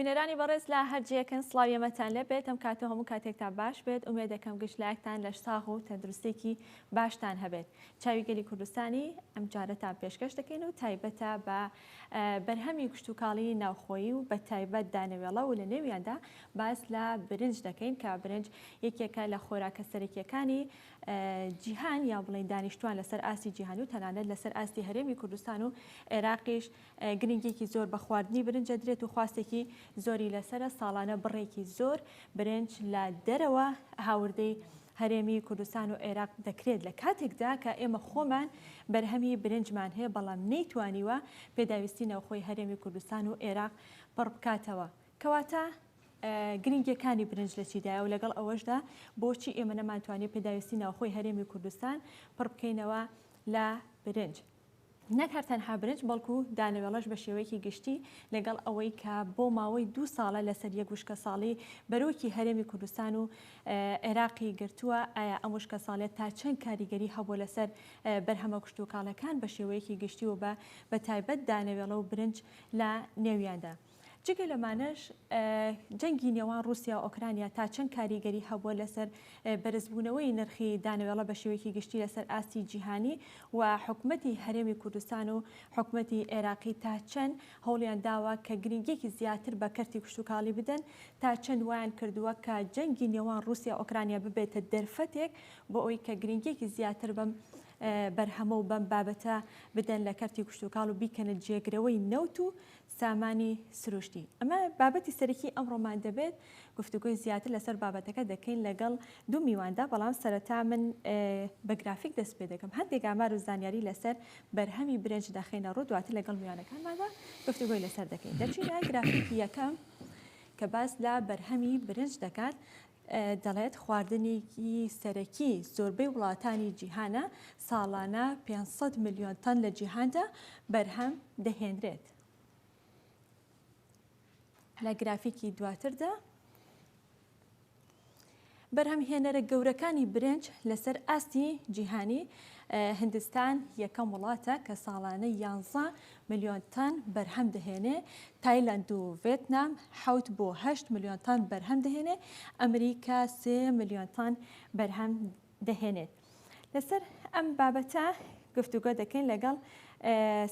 بینەرانی بەڕێز لە هەرجەکەن سڵاویەمەتان لەبێت ئەم کاتە هەموو کاتێکتان باش بێت ئومێد دەکەم گشتلایەکتان لە ساغ و تەندروستێکی باشتان هەبێت. چاوی گەلی کوردستانی ئەم جارەتان پێشکەش دەکەین و تایبەتە بە بەرهەمی گشتوکاڵی ناوخۆیی و بە تایبەت دانەوێڵە و لە نێویاندا باس لە برنج دەکەین کە برنج یەکێکە لە خۆراکە سەرەکیەکانی جیهان یا بڵێن دانیشتوان لەسەر ئاسی جیهانی و تەنانەت لەسەر ئاستی هەرێمی کوردستان و عێراقیش گرنگێکی زۆر بە خواردنی برنجە درێت و خواستێکی زۆری لەسرە ساڵانە بڕێکی زۆر برنج لە دەرەوە هاوردەی هەرێمی کوردستان و عێراق دەکرێت لە کاتێکدا کە ئێمە خۆمان بەرهەمی برنجمان هەیە بەڵام نەیتوانیوە پێداویستی ناوخۆی هەرێمی کوردستان و عێراق پڕ بکاتەوە کەواتە گرنگیەکانی برنج لە چیدایە و لەگەڵ ئەوەشدا بۆچی ئێمە نەمانتوانێت پێداویستی ناوخۆی هەرێمی کوردستان پڕ بکەینەوە لە برنج. نەک هەر تەنها برنج بەڵکو دانەوێڵەش بە شێوەیەکی گشتی لەگەڵ ئەوەی کە بۆ ماوەی 2 ساڵە لەسەر یەک وشکە ساڵی بەرۆکی هەرێمی کوردستان و عێراقی گرتووە ئایا ئەم وشکە ساڵێت تا چەند کاریگەری هەبوو لەسەر بەرهەمە کشتوکاڵەکان بە شێوەیەکی گشتی و بە تایبەت دانەوێڵە و برنج لە نێویاندا. جگە لەمانەش جەنگی نێوان رووسیا و ئۆکرانیا تا چەند کاریگەری هەبووە لەسەر بەرزبوونەوەی نرخی دانەوێڵە بە شێوەیەکی گشتی لەسەر ئاستی جیهانی و حکوومەتی هەرێمی کوردستان و حکوومەتی عێراقی تا چەند هەوڵیان داوە کە گرنگێکی زیاتر بە کەرتی کشتوکاڵی بدەن تا چەند وایان کردووە کە جەنگی نێوان رووسیا ئۆکرانیا ببێتە دەرفەتێک بۆ ئەوەی کە گرنگێکی زیاتر بەم بەرهەمە و بەم بابەتە بدەن لە کەرتی کشتوکاڵ و بیکەنە جێگرەوەی نەوت و سامانی سروشتی. ئەمە بابەتی سەرەکی ئەمڕۆمان دەبێت گفتوگوی زیاتر لەسەر بابەتەکە دەکەین لەگەڵ دوو میواندا بەڵام سەرەتا من بە گرافیک دەست پێ دەکەم هەندێک ئامار و زانیاری لەسەر بەرهەمی برنج دەخینە ڕوو دواتر لەگەڵ میوانەکانماندا گفتوگوی لەسەر دەکەین. دەچینە گرافیکی یەکەم کە باس لە بەرهەمی برنج دەکات دەڵێت خواردنێکی سەرەکی زۆربەی وڵاتانی جیهانە ساڵانە 500 میلیۆن تەن لە جیهاندا بەرهەم دەهێنرێت. لە گرافیکی دواتردا بەرهەمهێنەرە گەورەکانی برنج لەسەر ئاستی جیهانی هندستان یەکەم وڵاتە کە ساڵانە 11 میلیۆن تەن بەرهەم دەهێنێ، تایلەند و ڤێتنام 7 بۆ 8 میلیۆن تەن بەرهەم دەهێنێ، ئەمریکا 3 میلیۆن تەن بەرهەم دەهێنێت. لەسەر ئەم بابەتە گفتوگۆ دەکەین لەگەڵ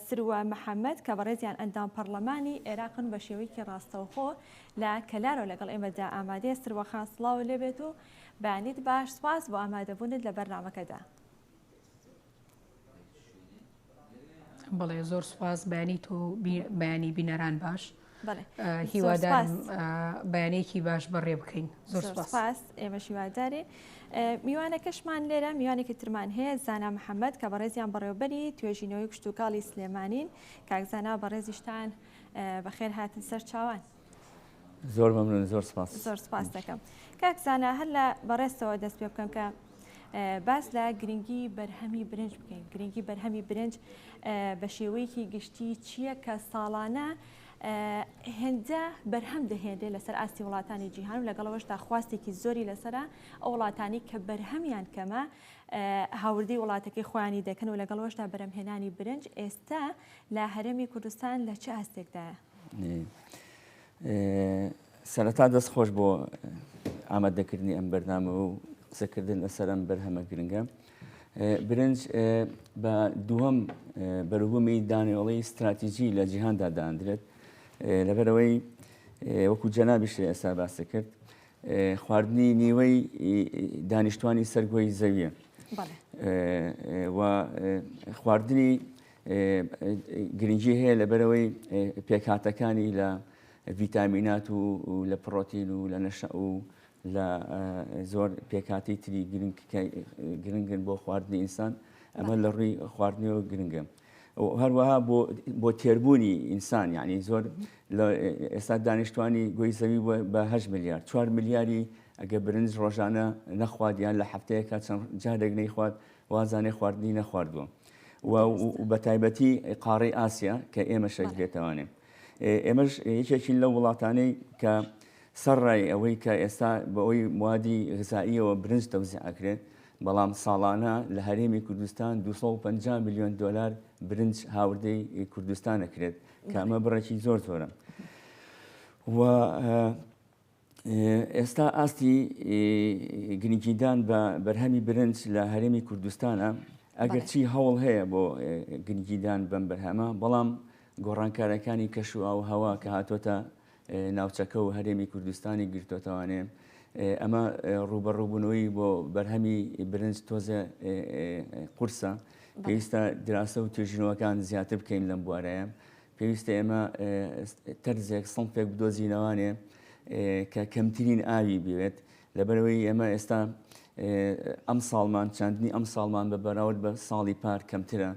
سروە محەممەد کە بەڕێزیان ئەندام پەرلەمانی عێراقن بە شێوەیەکی ڕاستەوخۆ لە کەلارەوە لەگەڵ ئێمەدا ئامادەیە. سروەخان سڵاو لێبێت و بەیانیت باش سواز بۆ ئامادەبوونت لە بەرنامەکەدا. بەڵێ زۆر سواز بەیانی تۆ بەیانی بینەران باش هیوادارم بەیانێکی باش بەڕێ بکەین. زۆر سپاس ئێمە شیوادارێ. میوانەکەشمان لێرە میوانێکی ترمان هەیە زانا محەممەد کە بەڕێزیان بەڕێوەبەری توێژینەوەی کشتوکاڵی سلێمانین کاکزانا بەڕێزیشتان بەخێر هاتن سەر چاوان. زۆر مەمنون زۆر سپاس. زۆر سپاس دەکەم. کاکزانا هەر لە بەڕێستەوە دەست پێ بکەم کە باس لە گرنگی بەرهەمی برنج بکەین. گرنگی بەرهەمی برنج بە شێوەیەکی گشتی چییە کە ساڵانە هێندە بەرهەم دەهێنێت لەسەر ئاستی وڵاتانی جیهان و لەگەڵەوەشدا خواستێکی زۆری لەسرە ئەو وڵاتانی کە بەرهەمیان کەمە هاوردەی وڵاتەکەی خۆیانی دەکەن و لەگەڵەوەشدا بەرهەمهێنانی برنج ئێستا لە هەرێمی کوردستان لە چه ئاستێکدایە؟ سەرەتا دەست خۆش بۆ ئامادەکردنی ئەم بەرنامە و قسەکردن لەسەر ئەم بەرهەمە گرنگە. برنج بە دووەم بەروبوومی دانەوێڵەی استراتیژی لە جیهاندا دانرێت لەبەرەوەی وەکو جەنابیش ئێستا باسی کرد خواردنی نیوەی دانیشتوانی سەرگۆی زەویە و خواردنی گرنگی هەیە لەبەرەوەی پێکهاتەکانی لە ڤیتامینات و لە پڕۆتین و لە نەشە و لە زۆر پێکاتی تری گرنگن بۆ خواردنی ئینسان ئەمە لە ڕووی خواردنەوە گرنگە. هەروەها بۆ تێربوونی ئینسان یعنی زۆر ئێستا دانیشتوانی گۆی زەوی بە 8 میلیارد 4 میلیاری ئەگە برنج ڕۆژانە نەخواد یان لە هەفتەیەکە چەند جارێک نەیخوات وازانێ خواردنی نەخواردووە و بە تایبەتی قاڕەی ئاسیا کە ئێمە شەک بێتەوانێ. ئێمەش یەکێکی لەو وڵاتانەی کە سەرڕای ئەوەی کە ئێستا بە ئەوی موادی غذائیەوە برنج تەوزیعەکرێت بەڵام ساڵانە لە هەرێمی کوردستان 250 میلیۆن دلار برنج هاوردەی کوردستان ئەکرێت کە ئەمە بڕێکی زۆر زۆرە. و ئێستا ئاستی گرنگیدان بە بەرهەمی برنج لە هەرێمی کوردستانە ئەگەر چی هەوڵ هەیە بۆ گرنگیدان بەم بەرهەمە، بەڵام گۆڕانکارەکانی کەشوئاو هەوا کە هاتۆتە ناوچەکە و هەرێمی کوردستانی گرتوتەوانێ، ئەمە ڕوبەڕووبوونەوەی بۆ بەرهەمی برنج تۆزە قورسە. پێویستە دراسە و توێژینەوەکان زیاتر بکەین لەم بوارەیە. پێویستە ئێمە تەرزێک سڵپێک بدۆزینەوانێ کە کەمترین ئاوی بوێت، لەبەرەوەی ئێمە ئێستا ئەم ساڵمان چاندنی ئەم ساڵمان بە بەراورد بە ساڵی پار کەمترە.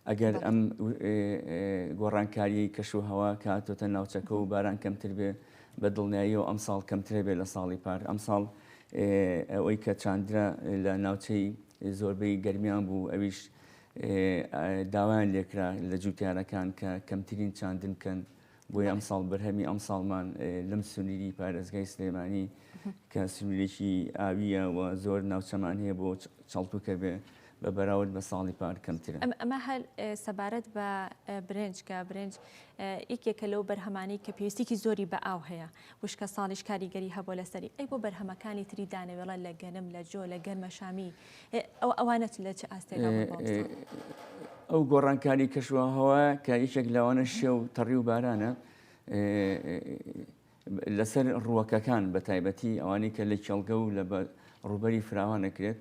ئەگەر ئەم گۆڕانکاری کەش و هەوا کاتۆتە ناوچەکە و باران کەمتر بێ، بە دڵنیاییەوە ئەم ساڵ کەمترە بێت لە ساڵی پار. ئەم ساڵ ئەوەی کە چاندرا لە ناوچەی زۆربەی گەرمیان بوو، ئەویش داوایان لێکرا لە جوتیارەکان کە کەمترین چاندن بکەن. بۆی ئەم ساڵ بەرهەمی ئەم ساڵمان لەم سنووری پارێزگای سلێمانی کە سنوورێکی ئاویە و زۆر ناوچەمان هەیە بۆ چەڵتوکە بێ، بە بەراورد بە ساڵی پار کەمترە. ئەمە هەر سەبارەت بە برنج کە برنج یەکێکە لەو بەرهەمانی کە پێویستێکی زۆری بە ئاو هەیە، وشکە ساڵیش کاریگەری هەبوو لەسەری. ئەی بۆ بەرهەمەکانی تری دانەوێڵە لە گەنم، لە جۆ، لە گەرمە شامی، ئەوانەت لە چه ئاستێگا ئەو گۆڕانکاری کەشوە هەوا کە یەکێک لەوانە شێ و تەڕی و بارانە لەسەر ڕووەکەکان بە تایبەتی ئەوانەی کە لە کێڵگە و لە ڕووبەری فراوان ئەکرێت،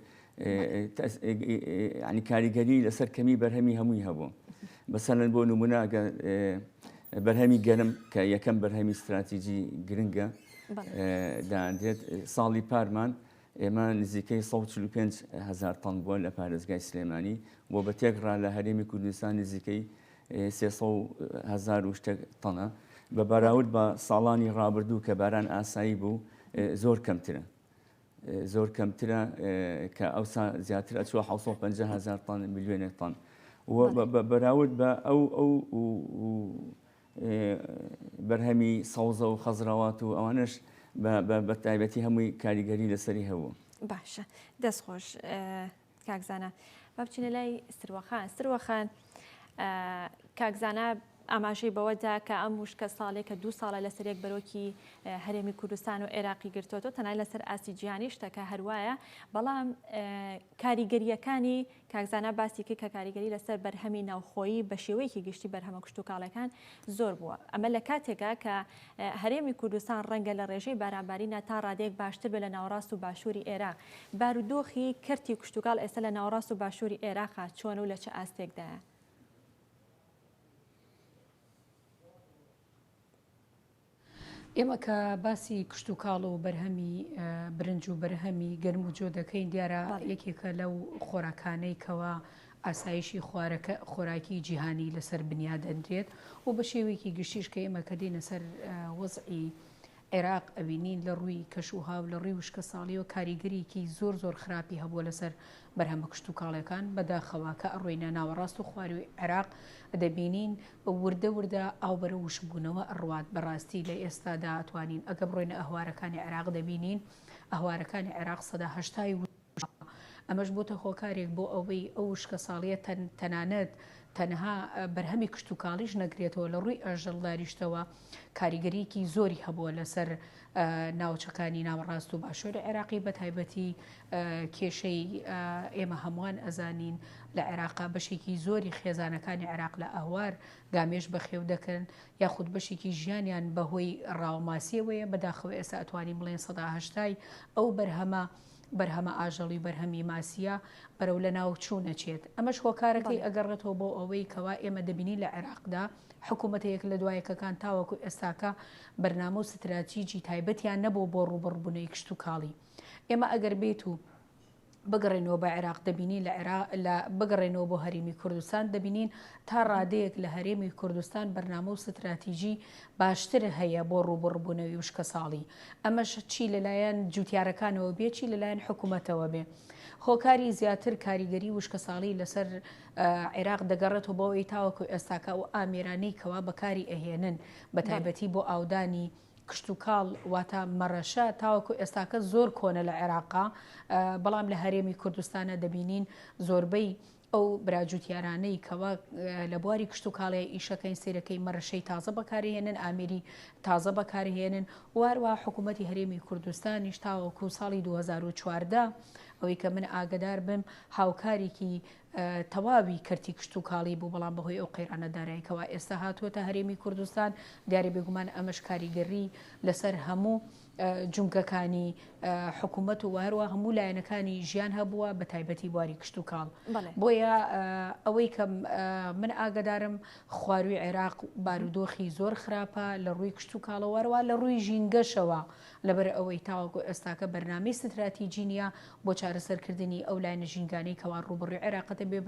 ینی کاریگەری لەسەر کەمی بەرهەمی هەمووی هەبوو. بەسەرەن بۆ نمونە بەرهەمی گەرم کە یەکەم بەرهەمی استراتیژی گرنگە دادرێت، ساڵی پارمان ئێمە نزیکەی 145,000 تەن بووە لە پارێزگای سلێمانی، بۆ بە تێکڕا لە هەرێمی کوردستان نزیکەی 300,000 تەنە. بە بەراورد بە ساڵانی ڕابردوو کە باران ئاسایی بوو زۆر کەمترە. زۆر کەمترە کە ئەوسا زیاتر ئەچوە 750,000 تەن، ملیۆنێک تەن. بەراورد بە ئەو بەرهەمی سەوزە و خەزراوات و ئەوانش بە تایبەتی هەمووی کاریگەری لەسەری هەبوو. باشە، دەستخۆش کاکزانە. با بچینە لای سروەخان. کاکزانە ئاماژەی بەوەدا کە ئەم وشکە ساڵێک کە 2 ساڵە لەسەر یەک بەرۆکی هەرێمی کوردستان و عێراقی گرتوۆتۆ، تەنای لەسەر ئاسی جیهانی شتەکە هەروایە، بەڵام کاریگەریەکانی کاکزانە باسی کرد کە کاریگەری لەسەر بەرهەمی ناوخۆیی بە شێوەیەکی گشتی بەرهەمە کشتتوکاڵەکان زۆر بووە. ئەمە لە کاتێکا کە هەرێمی کوردستان ڕەنگە لە ڕێژەی بارانبارینە تا ڕادێک باشتر بێ لە ناوەڕاست و باشووری عێراق. بارودۆخی کەرتی کشتتوکاڵ ئێستا لە ناوەڕاست و باشووری عێراقا چۆن و لە چه ئاستێکدایە؟ ئێمە کە باسی کشتتوکاڵ و بەرهەمی برنج و بەرهەمی گەرم و جۆ دەکەین، دیارە یەکێکە لەو خۆراکانەی کەوا ئاسایشی خۆراکی جیهانی لەسەر بنیا دەندرێت و بە شێوەیەکی گشتیش کە ئێمە کە دێنە سەر وەزعی عێراق ئەبینین لە ڕووی کەشوهاو لە ڕووی وشکە ساڵیەوە کاریگەریەکی زۆر خراپی هەبووە لەسەر بەرهەمە کشتتوکاڵەکان، بەداخەوە کە ئەڕۆینە ناوەڕاست و خواروی عێراق دەبینین وردە ئاوبەرە وشبوونەوە ئەڕوات بەڕاستی لە ئێستادا ئەتوانین ئەگە بڕۆینە ئەهوارەکانی عێراق دەبینین ئەهوارەکانی عێراق 80 ئەمەش بۆتە خۆکارێک بۆ ئەوەی ئەو وشکە ساڵیە تەنانەت تەنها بەرهەمی کشتتوکاڵیش نەگرێتەوە، لە ڕووی ئەژەڵداریشتەوە کاریگەریەکی زۆری هەبووە لەسەر ناوچەکانی ناوەڕاست و باشووری عێراقی، بە تایبەتی کێشەی ئێمە هەمووان ئەزانین لە عێراقا بەشێکی زۆری خێزانەکانی عێراق لە ئەهوار گامێش بەخێو دەکەن، یاخود بەشێکی ژیانیان بەهۆی ڕاوماسیەوەیە. بەداخەوە ئێستا ئەتوانین بڵێن 180 ئەو بەرهەمە ئاژەڵی بەرهەمی ماسیە بەرەو لە ناو چوونەچێت. ئەمەش هۆکارەکەی ئەگەڕێتەوە بۆ ئەوەی کەوا ئێمە دەبینین لە عێراقدا حکوومەتەیەک لە دوایەکەکان تاوەکو ئێستاکە بەرنامە و ستراتیجی تایبەتیان نەبوو بۆ ڕوبەڕبوونەوەی کشتتوکاڵی. ئێمە ئەگەر بێت و بگەڕێنەوە بە عێراق دەبینین لە بگەڕێنەوە بۆ هەرێمی کوردستان دەبینین تا ڕادەیەک لە هەرێمی کوردستان بەرنامە و ستراتیجی باشتر هەیە بۆ ڕوبەڕبوونەوەی وشکە ساڵی. ئەمەش چی لەلایەن جوتیارەکانەوە بێ، چی لەلایەن حکوومەتەوە بێ. هۆکاری زیاتر کاریگەری وشکە ساڵی لەسەر عێراق دەگەڕێتەوە بۆ ئەوەی تاوەکو ئێستاکە و ئامێرانەی کەوا بەکاری ئەهێنن بە تایبەتی بۆ ئاودانی کشتتوکاڵ واتە مەڕەشە تاوەکو ئێستاکە زۆر کۆنە لە عێراقا، بەڵام لە هەرێمی کوردستانە دەبینین زۆربەی ئەو براجوتیارانەی کەوا لە بواری کشت و کاڵی ئیشەکەین سیرەکەی مەڕەشەی تازە بەکارهێنن ئامێری تازە بەکارهێنن واروە حکوومەتی هەرێمی کوردستانیش تاوەکو ساڵی 2014 ئەوەی کە من ئاگدار بم هاوکارێکی تەواوی کەرتی کشت و کاڵی بوو بەڵام بەهۆی ئەو قەیرانەدارایکەوە ئێستا هاتووەتە هەرێمی کوردستان دیارە بێگومان ئەمەش کاریگەری لەسەر هەموو جونگەکانی حکوومەت و هەروە هەموو لایەنەکانی ژیان هەبووە بە تایبەتی بواری کشت و کاڵ بۆیە ئەوەی کە من ئاگدارم خواروی عێراق بارودۆخی زۆر خراپە لە ڕووی کشت و کاڵەوەرەوە لە ڕووی ژینگەشەوە لەبەر ئەوەی تاوەکو ئێستاکە بەرنامەی استراتیجی نیە بۆ چارەسەرکردنی ئەو لایەنە ژینگانەی کەوا ڕوبڕووی عێراقەتە بێ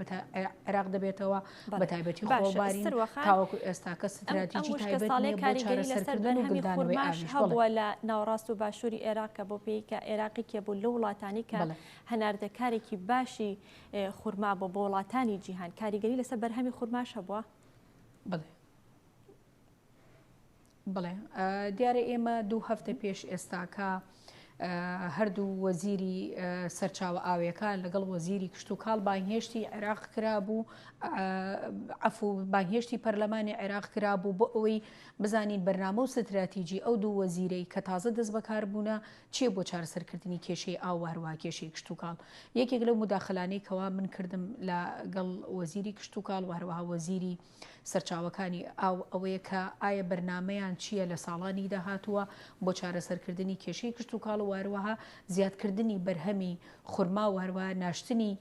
عێراق دەبێتەوە بە تایبەتی خۆبارین تاوەکو ئێستاکە استراتیجی تایبەت نیە بۆ چارەسەرکردن و گلدانەوەی ئاویش هەبووە لە ناوەڕاست و باشووری عێراق بۆ پێی کە عێراقی بوو لە وڵاتانی کە هەناردەکارێکی باشی خورما بۆ وڵاتانی جیهان کاریگەری لەسەر بەرهەمی خورماش هەبووە بڵێ دیارە ئێمە 2 هەفتە پێش ئێستاکە هەردوو وەزیری سەرچاوە ئاویەکان لەگەڵ وەزیری کشت و کاڵ بانگهێشتی عێراق کرابوو عەفو بانگهێشتی پەرلەمانی عێراق کرابوو بۆ ئەوەی بزانین بەرنامە و استراتیجی ئەو دوو وەزیرەی کە تازە دەست بەکاربوونە چیە بۆ چارەسەرکردنی کێشەی ئاو هەروە کێشەی کشت و کاڵ یەکێک لەو مداخلانەی کەوا من کردم لەگەڵ وەزیری کشت و کاڵ و هەروەها وەزیری سەرچاوەکانی ئاو ئەوەیە کە ئایا بەرنمەیان چییە لە ساڵانی داهاتووە بۆ چارەسەرکردنی کێشەی کشت و کاڵ و هەروەها زیادکردنی بەرهەمی خورما و هەروە ناشتنی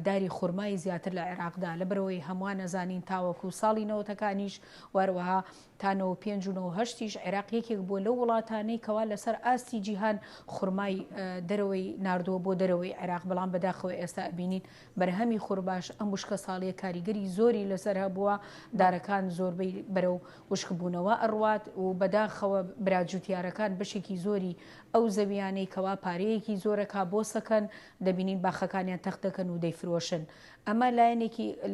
داری خورمای زیاتر لە عێراقدا لەبەرەوەی هەمووان نەزانین تاوەکو ساڵی نەوەتەکانیش وەروەها تا 95 عێراق یەکێک بۆ لەو وڵاتانەی کەوا لەسەر ئاستی جیهان خورمای دەرەوەی ناردووە بۆ دەرەوەی عێراق بەڵام بەداخەوە ئێستا بینین بەرهەمی خورباش ئەم وشکە ساڵیە کاریگەری زۆری لەسەر هەبووە دارەکان زۆربەی بەرەو وشکبوونەوە ئەڕوات و بەداخەوە براجوتیارەکان بەشێکی زۆری ئەو زەویانەی کەوا پارەیەکی زۆرەکە بۆ سەکەن دەبینین باخەکانیان تەخت دەکەن و دەیفرۆشن ئەمە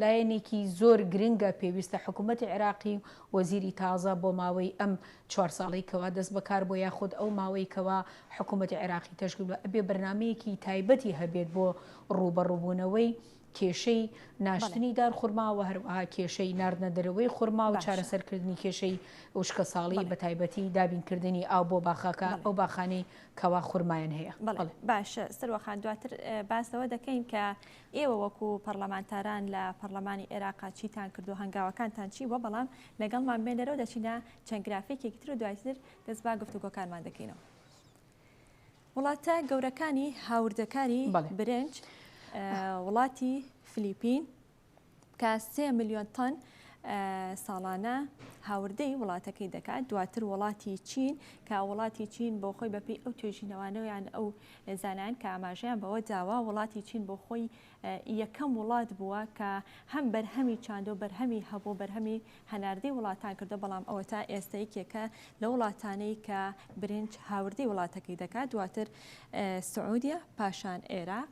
لایەنێکی زۆر گرنگە پێویستە حکوومەتی عێراقی وەزیری تازە بۆ ماوەی ئەم 4 ساڵی کەوا دەست بەکار بۆ یاخود ئەو ماوەی کەوا حکوومەتی عێراقی تەشکیل ئەبێ بەرنمەیەکی تایبەتی هەبێت بۆ ڕوبەڕووبوونەوەی کێشەی ناشتنی دار خورما و هەروەها کێشەی ناردنە دەرەوەی خورما و چارەسەرکردنی کێشەی وشکە ساڵی بە تایبەتی دابینکردنی ئاو بۆ باخەکە ئەو باخانەی کەوا خورمایان هەیە باش سەرۆخان دواتر باسەوە دەکەین کە ئێوە وەکو پەرلەمانتاران لە پەرلەمانی عێراقا چیتان کردو هەنگاوەکانتان چی وە بەڵام لەگەڵمان بێنەرەوە دەچینە چەند گرافیکێکی تر و دواتر دەست با گفتوگۆکارمان دەکەینەوە وڵاتە گەورەکانی هاوردەکاری برنج وڵاتی فلیپین کە 3 ملیۆن تۆن ساڵانە هاوردەی وڵاتەکەی دەکات دواتر وڵاتی چین کە وڵاتی چین بۆ خۆی بەپی ئەو توێژینەوانەوەیان ئەو زانایان کە ئاماژەیان بەوە داوا وڵاتی چین بۆ خۆی یەکەم وڵات بووە کە هەم بەرهەمی چاندۆ بەرهەمی هەبوو بەرهەمی هەناردەی وڵاتان کردو بەڵام ئەوە تا ئێستەیەکێکە لە وڵاتانەی کە برنج هاوردەی وڵاتەکەی دەکات دواتر سعودیە پاشان عێراق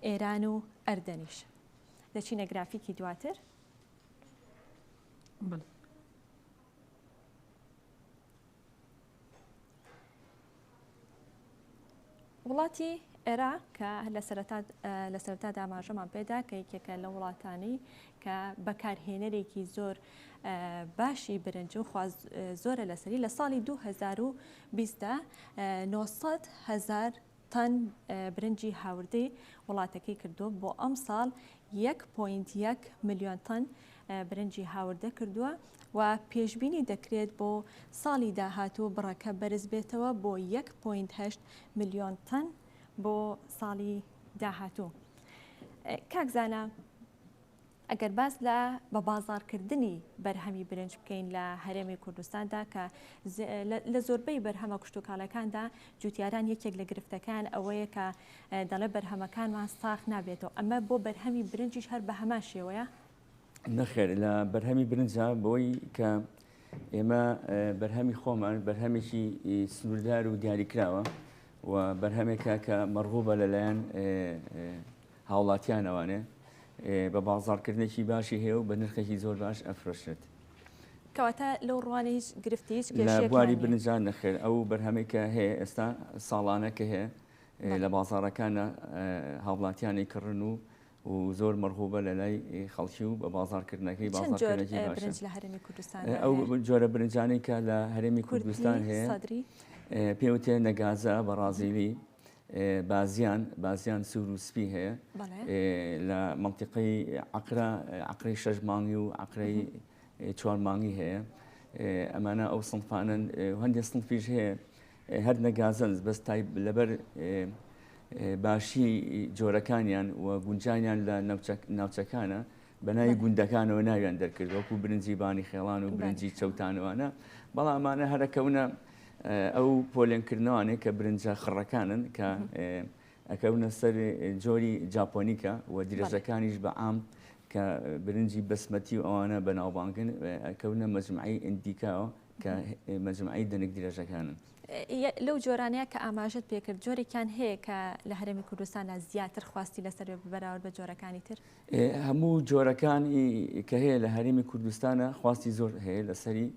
ئێران و ئەردەنیش دەچینە گرافیکی دواتر وڵاتی عێراق کە لە سەرەتا داماژەمان پێدا کە یەکێکە لە وڵاتانی کە بەکارهێنەرێکی زۆر باشی برنج و زۆرە لەسەری لە ساڵی 2020 900,000 تەن برنجی هاوردەی وڵاتەکەی کردو بۆ ئەم ساڵ 1.1 ملیۆن تەن برنجی هاوردە کردووە و پێشبینی دەکرێت بۆ ساڵی داهاتوو بڕەکە بەرز بێتەوە بۆ 1.8 ملیۆن تەن بۆ ساڵی داهاتوو. کاکزانە ئەگەر باس بە بازاڕکردنی بەرهەمی برنج بکەین لە هەرێمی کوردستاندا کە لە زۆربەی بەرهەمە کشتتوکاڵەکاندا جوتیاران یەکێک لە گرفتەکان ئەوەیە کە دەڵێ بەرهەمەکانمان ساخ نابێتەوە ئەمە بۆ بەرهەمی برنجیش هەر بە هەمان شێوەیە؟ نەخێر لە بەرهەمی برنجە بۆی کە ئێمە بەرهەمی خۆمان بەرهەمێکی سنووردار و دیاریکراوە و بەرهەمێکە کە مەرغوبە لەلایەن هاوڵاتیانەوانێ بە بازاڕکردنێکی باشی هەیە و بە نرخێکی زۆر باش ئەفرۆشێت. کەواتە لەو ڕوانە هیچ گرفتی هیچ لە بواری برنجان نەخێر ئەو بەرهەمێکە هەیە ئێستا ساڵانەکە هەیە لە بازاڕەکانە هاوڵاتیانی کڕن و و زۆر مەرغوبە لە لای خەڵکی و بە بازارکردنەکەی بازارکردنەکەی باشە. برنج لە هەرێمی کوردستان ئەو جۆرە برنجانەی کە لە هەرێمی کوردستان هەیە پێوتێ نەگازە بە ڕازیلی بازیان سوور و سپی هەیە لە منطقەی عقرەی 6 مانگی و عقرەی 4 مانگی هەیە. ئەمانە ئەو سنفانن هەندێک سنفیش هەیە هەر نەگازن بەس لەبەر باشی جۆرەکانیان و گونجانیان لە ناوچەکانە بەناوی گوندەکانەوە ناویان دەرکرد وەکو برنجی بانی خێڵان و برنجی چەوتانەوەنە. بەڵام ئەمانە هەرەکەونە ئەو پۆلێنکردنەوانێک کە برنجە خڕەکانن کە ئەکەونە سەر جۆری جاپۆنیکە و درێژەکانیش بە عام کە برنجی بەسمەتی و ئەوانە بەناوبانگن ئەکەونە مەجموعەی ئیندیکاوە کە مەجموعەی دەنگ درێژەکانن. لەو جۆرانەیە کە ئاماژت پێکرد جۆرێکیان هەیە کە لە هەرێمی کوردستانە زیاتر خواستی لەسەر بەراورد بە جۆرەکانی تر؟ هەموو جۆرەکانی کە هەیە لە هەرێمی کوردستانە خواستی زۆر هەیە لەسەری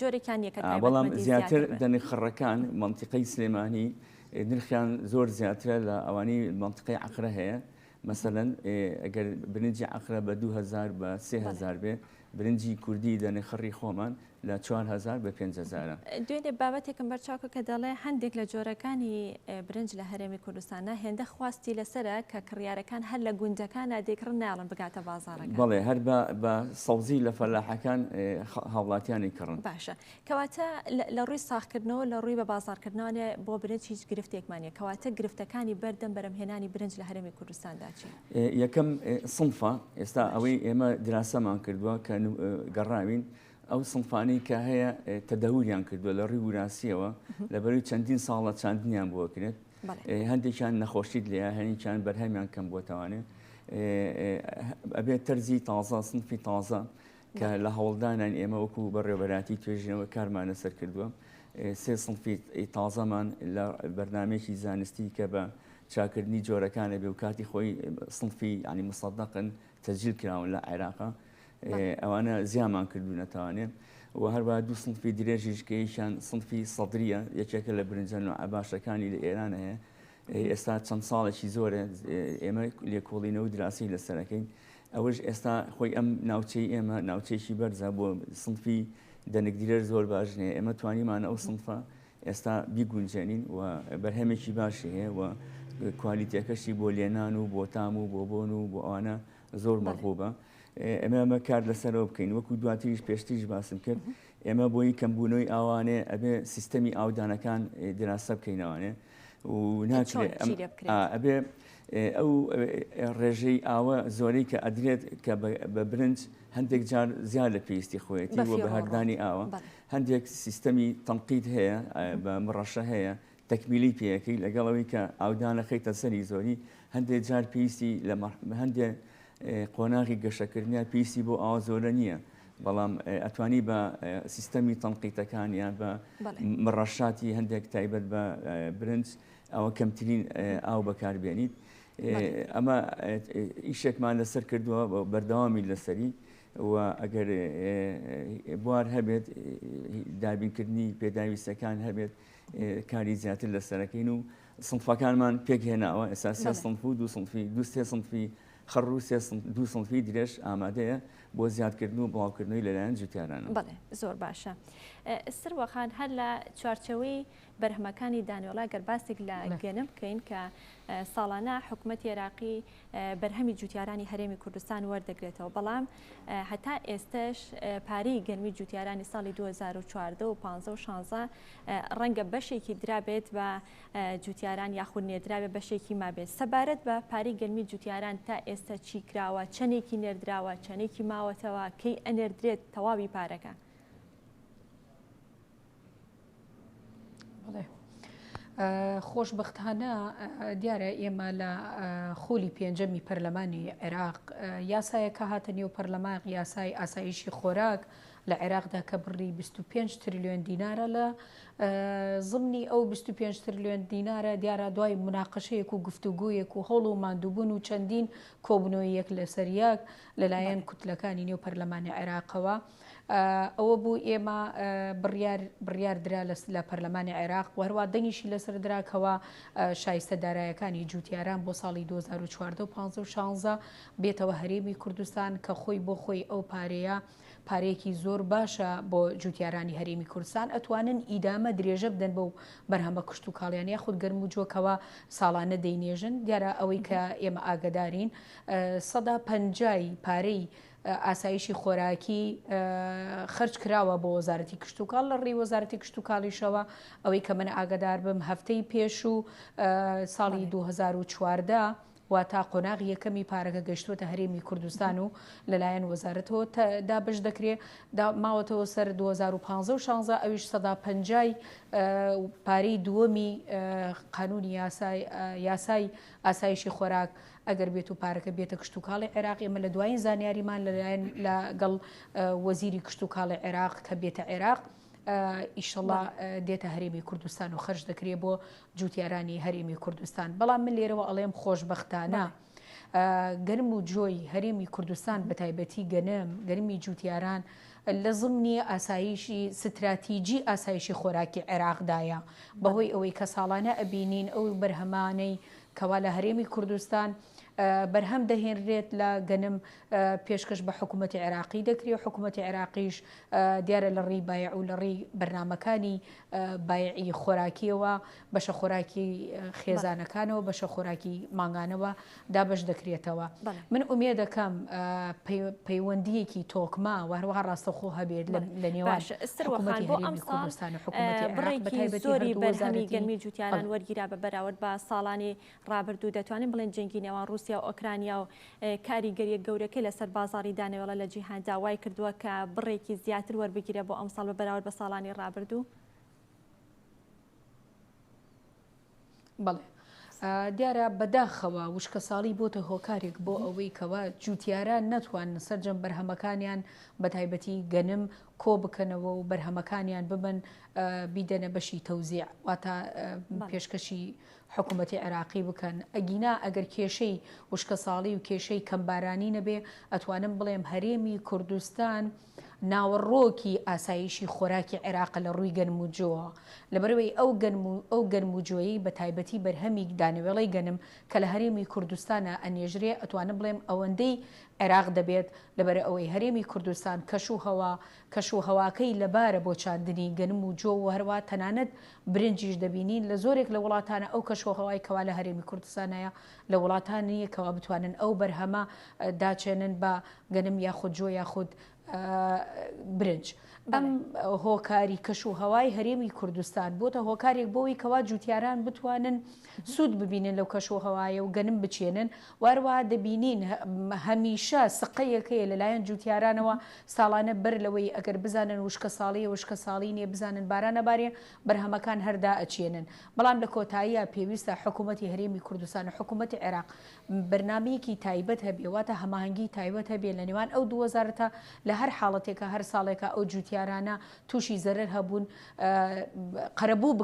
جۆرێکیان بەڵام زیاتر دەنگ خڕەکان منطقەی سلێمانی نرخیان زۆر زیاترە لە ئەوانی منطقەی عقرە هەیە. مثلەن ئەگەر برنجی عقرە بە 2000 بە 3000 بێ برنجی کوردی دەنێ خڕی خۆمان لە 4000 بە 5000. دوێنێ بابەتێکم بەرچاوکە کە دەڵێ هەندێک لە جۆرەکانی برنج لە هەرێمی کوردستانە هێندە خواستی لەسرە کە کڕیارەکان هەر لە گوندەکانە دێکڕن ناڵن بگاتە بازاڕەکە. بەڵێ هەر بە سەوزی لە فەلاحەکان هاوڵاتیانی کڕن. باشە کەواتە لە ڕووی ساختکردنەوە لە ڕووی بە بازارکردنەوەێ بۆ برنج هیچ گرفتێکمانە کەواتە گرفتەکانی بەردەم بەرەمهێنانی برنج لە هەرێمی کوردستاندا چی؟ یەکەم سنفە ئێستا ئەوەی ئێمە دراسەمان کردووە کە گەڕاوین ئەو سنفانەی کە هەیە تەدەوریان کردووە لە ڕووی وراثیەوە لەبەروی چەندین ساڵە چاندنیان بۆ کرێت. هەندێکیان نەخۆشیت لێە هەنیان بەرهەمیان کەم بۆتەوانێ ئەبێت تەرزی تازە سنفی تازە کە لە هەوڵدانان ئێمە وەکو بەڕێوەبەراتی توێژینەوە کارمانە سەر کردووە. سێ سنفی تازەمان لە بەرنامێکی زانستی کە بە چاکردنی جۆرەکانە بێ و کاتی خۆی سنفی ینی مصدقن تەجیل کراون لە عێراقا ئەوانە زیامان کردو نەتوانێت و هەروە دوو سنفی درێژیش کە یەکیان سنفی سەدریە یەکێکە لە برنجە نوع باشەکانی لە ئێران هەیە. ئێستا چەند ساڵێکی زۆرە ئێمە لێکۆڵینەوە دراسی لەسەرەکەین ئەوەش ئێستا خۆی ئەم ناوچەی ئێمە ناوچەیەکی بەرزە بۆ سنفی دەنگ درێژ زۆر باشنێ ئێمە توانیمانە ئەو سنفە ئێستا بیگونجێنین و بەرهەمێکی باشی هەیە و کوالیتیەکەشی بۆ لێنان و بۆ تام و بۆ بۆن و بۆ ئەوانە زۆر مەرغوبە. ئێمە کار لەسەرەوە بکەین وەکو دواتریش پێشتریش باسم کرد ئێمە بۆی کەمبوونەوەی ئاوانێ ئەبێ سیستەمی ئاودانەکان دراسە بکەینەوەنێ و ناچێت ئەبێ ئەو ڕێژەی ئاوە زۆرەی کە ئەدرێت کە بە برنج هەندێک جار زیاد لە پێویستی خۆیەتی وە بە هەردانی ئاوە هەندێک سیستەمی تەنقید هەیە بە مڕەشە هەیە تەکمیلی پێەکەی لەگەڵەوەی کە ئاودانە خەیتە سەری زۆری هەندێک جار پێویستی لە هەندێک قۆناغی گەشەکردنیان پێویستی بۆ ئاوا زۆرە نییە بەڵام ئەتوانی بە سیستەمی تەنقیتەکانیان بە مڕەشاتی هەندێک تایبەت بە برنج ئەوە کەمترین ئاو بەکاربێنیت. ئەمە ئیشێکمان لەسەر کردووە بەردەوامی لەسەری و ئەگەر بوار هەبێت دابینکردنی پێداویستەکان هەبێت کاری زیاتر لەسەرەکەین و سنفەکانمان پێک هێناوە ئێستا سێ سنف و دوو سنفی خەڕ و دوو سنفی درێژ ئامادەیە بۆ زیادکردن و بڵاوکردنەوەی لەلایەن جوتیارانە. بەڵێ زۆر باشە. سروەخان هەر لە چوارچەوەی بەرهەمەکانی دانیۆڵا گەر باسێک لە گەنم بکەین کە ساڵانە حکوومەتی عێراقی بەرهەمی جوتیارانی هەرێمی کوردستان وەردەگرێتەوە بەڵام هەتا ئێستش پارەی گەرمی جوتیارانی ساڵی 2014 و 15 و 16 ڕەنگە بەشێکی درابێت بە جوتیاران یاخود نێردراوێت بەشێکی مابێت سەبارەت بە پارەی گەرمی جوتیاران تا ئێستا چی کراوە چەندێکی نێردراوە چەندێکی ماوەتەوە کەی ئەنێردرێت تەواوی پارەکە. خۆشببختانە دیارە ئێمە لە خۆلی پێنجەمی پەرلەمانی عێراق یاسایەکە هاتە نێو پەرلەمان یاسای ئاسایشی خۆراک لە عێراقدا کە بڕی 25 تریلیۆن دینارە لە ضمنی ئەو 25 تریلیۆن دینارە دیارە دوای مناقەشەیەک و گفتوگویەک و هەوڵ و ماندووبوون و چەندین کۆبنەوەیەک لەسەریاک لەلایەن کوتلەکانی نێو پەرلەمانی عێراقەوە ئەوە بوو ئێمە بڕیار درا لە پەرلەمانی عێراق و هەروە دەنگیشی لەسەر دراکەوە شایستە دارایەکانی جوتیاران بۆ ساڵی 2014 و 2016 بێتەوە هەرێمی کوردستان کە خۆی بۆ خۆی ئەو پارەیە پارەیەکی زۆر باشە بۆ جوتیارانی هەرێمی کوردستان ئەتوانن ئیدامە درێژە بدەن بەو بەرهەمە کشت و کاڵیان یاخود گەرم و جۆکەوە ساڵانە دەینێژن دیارە ئەوەی کە ئێمە ئاگدارین 150 پارەی ئاسایشی خۆراکی خرج کراوە بۆ وەزارەتی کشت و کاڵ لە ڕێی وەزارەتی کشت و کاڵیشەوە ئەوەی کە من ئاگدار بم هەفتەی پێش و ساڵی 2014 وا تا قۆناغ یەکەمی پارەکە گەشتوتە هەرێمی کوردستان و لەلایەن وەزارەتەوە دابش دەکرێت ماوەتەوە سەر 2015 و 16 ئەویش 150 پارەی دووەمی قانونی یاسای ئاسایشی خۆراک ئەگەر بێت و پارەکە بێتە کشت و کاڵی عێراق ئێمە لە دوایین زانیاریمان لەلایەن لەگەڵ وەزیری کشت و کاڵی عێراق کە بێتە عێراق ئیشەڵا دێتە هەرێمی کوردستان و خەرج دەکرێت بۆ جوتیارانی هەرێمی کوردستان بەڵام من لێرەوە ئەڵێم خۆشبەختانە گەرم و جۆی هەرێمی کوردستان بە تایبەتی گەرمی جوتیاران لە زمنی ئاسایشی ستراتیجی ئاسایشی خۆراکی عێراقدایە بەهۆی ئەوەی کە ساڵانە ئەبینین ئەو بەرهەمانەی کەوا لە هەرێمی کوردستان بەرهەم دەهێنرێت لە گەنم پێشکەش بە حکوومەتی عێراقی دەکرێت حکوومەتی عێراقیش دیارە لە ڕێی بایع و لە ڕێی بەرنمەکانی بایعی خۆراکیەوە بەشە خۆراکی خێزانەکانەوە بەشە خۆراکی ماگانەوە دابش دەکرێتەوە من ئومێ دەکەم پەیوەندیەکی تۆکما وهروەها ڕاستەخۆ هەبێت لە نێوان حکوومەتی هەرێمی کوردستان و حکوومەتی عێراق بەتایبەتی زۆری بەرهەمی گەرمی جوتیاران وەرگیرا بە بەراورد بە ساڵانی ڕابردوو دەتوانین بڵێن جەنگی نێوان رووسیا و ئۆکرانیا و کاریگەریە گەورەکەی لەسەر بازاری دانەوێڵە لە جیهان داوای کردووە کە بڕێکی زیاتر وەربگیرە بۆ ئەم ساڵ بە بەراورد بە ساڵانی ڕابردوو بەڵێ دیارە بەداخەوە وشکە ساڵی بۆتە هۆکارێک بۆ ئەوەی کەوا جوتیاران نەتوانن سەرجەم بەرهەمەکانیان بە تایبەتی گەنم کۆ بکەنەوە و بەرهەمەکانیان ببن بیدەنە بەشی تەوزیع واتە پێشکەشی حکوومەتی عێراقی بکەن ئەگینا ئەگەر کێشەی وشکە ساڵی و کێشەی کەمبارانی نەبێ ئەتوانم بڵێم هەرێمی کوردستان ناوەڕۆکی ئاسایشی خۆراکی عێراق لە ڕووی گەنم و جۆوە لەبەرەوەی ئەو گەنم و جۆیی بە تایبەتی بەرهەمی دانەوێڵەی گەنم کە لە هەرێمی کوردستانە ئەنێژرێ ئەتوانم بڵێم ئەوەندەی عێراق دەبێت لەبەر ئەوەی هەرێمی کوردستان کەش و هەواکەی لەبارە بۆ چاندنی گەنم و جۆ و هەروە تەنانەت برنجیش دەبینین لە زۆرێک لە وڵاتانە ئەو کەشۆهەوای کەوا لە هەرێمی کوردستانەیە لە وڵاتانەیە کەوا بتوانن ئەو بەرهەمە داچێنن بە گەنم یاخود جۆ یاخود برنج ئەم هۆکاری کەش و هەوای هەرێمی کوردستان بۆتە هۆکارێک بۆەوەی کەوا جوتیاران بتوانن سوود ببینن لەو کەش و هەوایە و گەنم بچێنن واروا دەبینین هەمیشە سقەیەکەیە لەلایەن جوتیارانەوە ساڵانە بەر لەوەی ئەگەر بزانن وشکە ساڵیە وشکە ساڵی نیە بزانن بارانە بارێ بەرهەمەکان هەردا ئەچێنن بەڵام لە کۆتاییە پێویستە حکوومەتی هەرێمی کوردستان و حکوومەتی عێراق بەرنامەیەکی تایبەت هەبێ واتە هەماهەنگی تایبەت هەبێ لە نێوان ئەو دوو وەزارەتە لە هەر حاڵەتێکە هەر ساڵێکە ئەو جوتیارانە تووشی زەرەر هەبوون قەرەبوو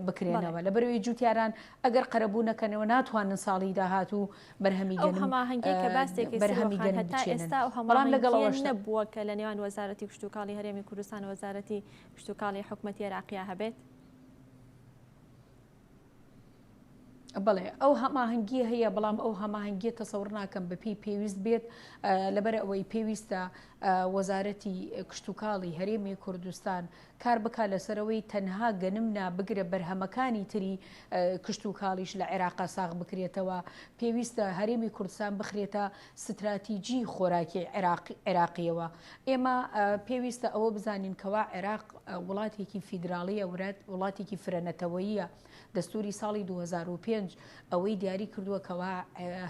بکرێنەوە لەبەرەوەی جوتیاران ئەگەر قەرەبوو نەکەنەوە ناتوانن ساڵی داهاتوو بەرهەمی گەنم هەماهەنگێکە باسێکی بەرهەمی گەنم ئێستا و بەڵام لەگەڵەوەش نەبووە کە لە نێوان وەزارەتی کشت و کاڵی هەرێمی کوردستان و وەزارەتی کشت و کاڵی حکوومەتی عێراقیا هەبێت بەڵێ ئەو هەماهەنگی هەیە بەڵام ئەو هەماهەنگی تەسەوڕ ناکەم بەپی پێویست بێت لەبەر ئەوەی پێویستە وەزارەتی کشت و کاڵی هەرێمی کوردستان کار بکە لەسەرەوەی تەنها گەنم نابگرە بەرهەمەکانی تری کشت و کاڵیش لە عێراقا ساغ بکرێتەوە پێویستە هەرێمی کوردستان بخرێتە ستراتیجی خۆراکی عێراقیەوە ئێمە پێویستە ئەوە بزانین کەوا عێراق وڵاتێکی فیدراڵیە وڵاتێکی فرەنەتەوەییە دەستوری ساڵی 2005 ئەوەی دیاری کردووە کەوا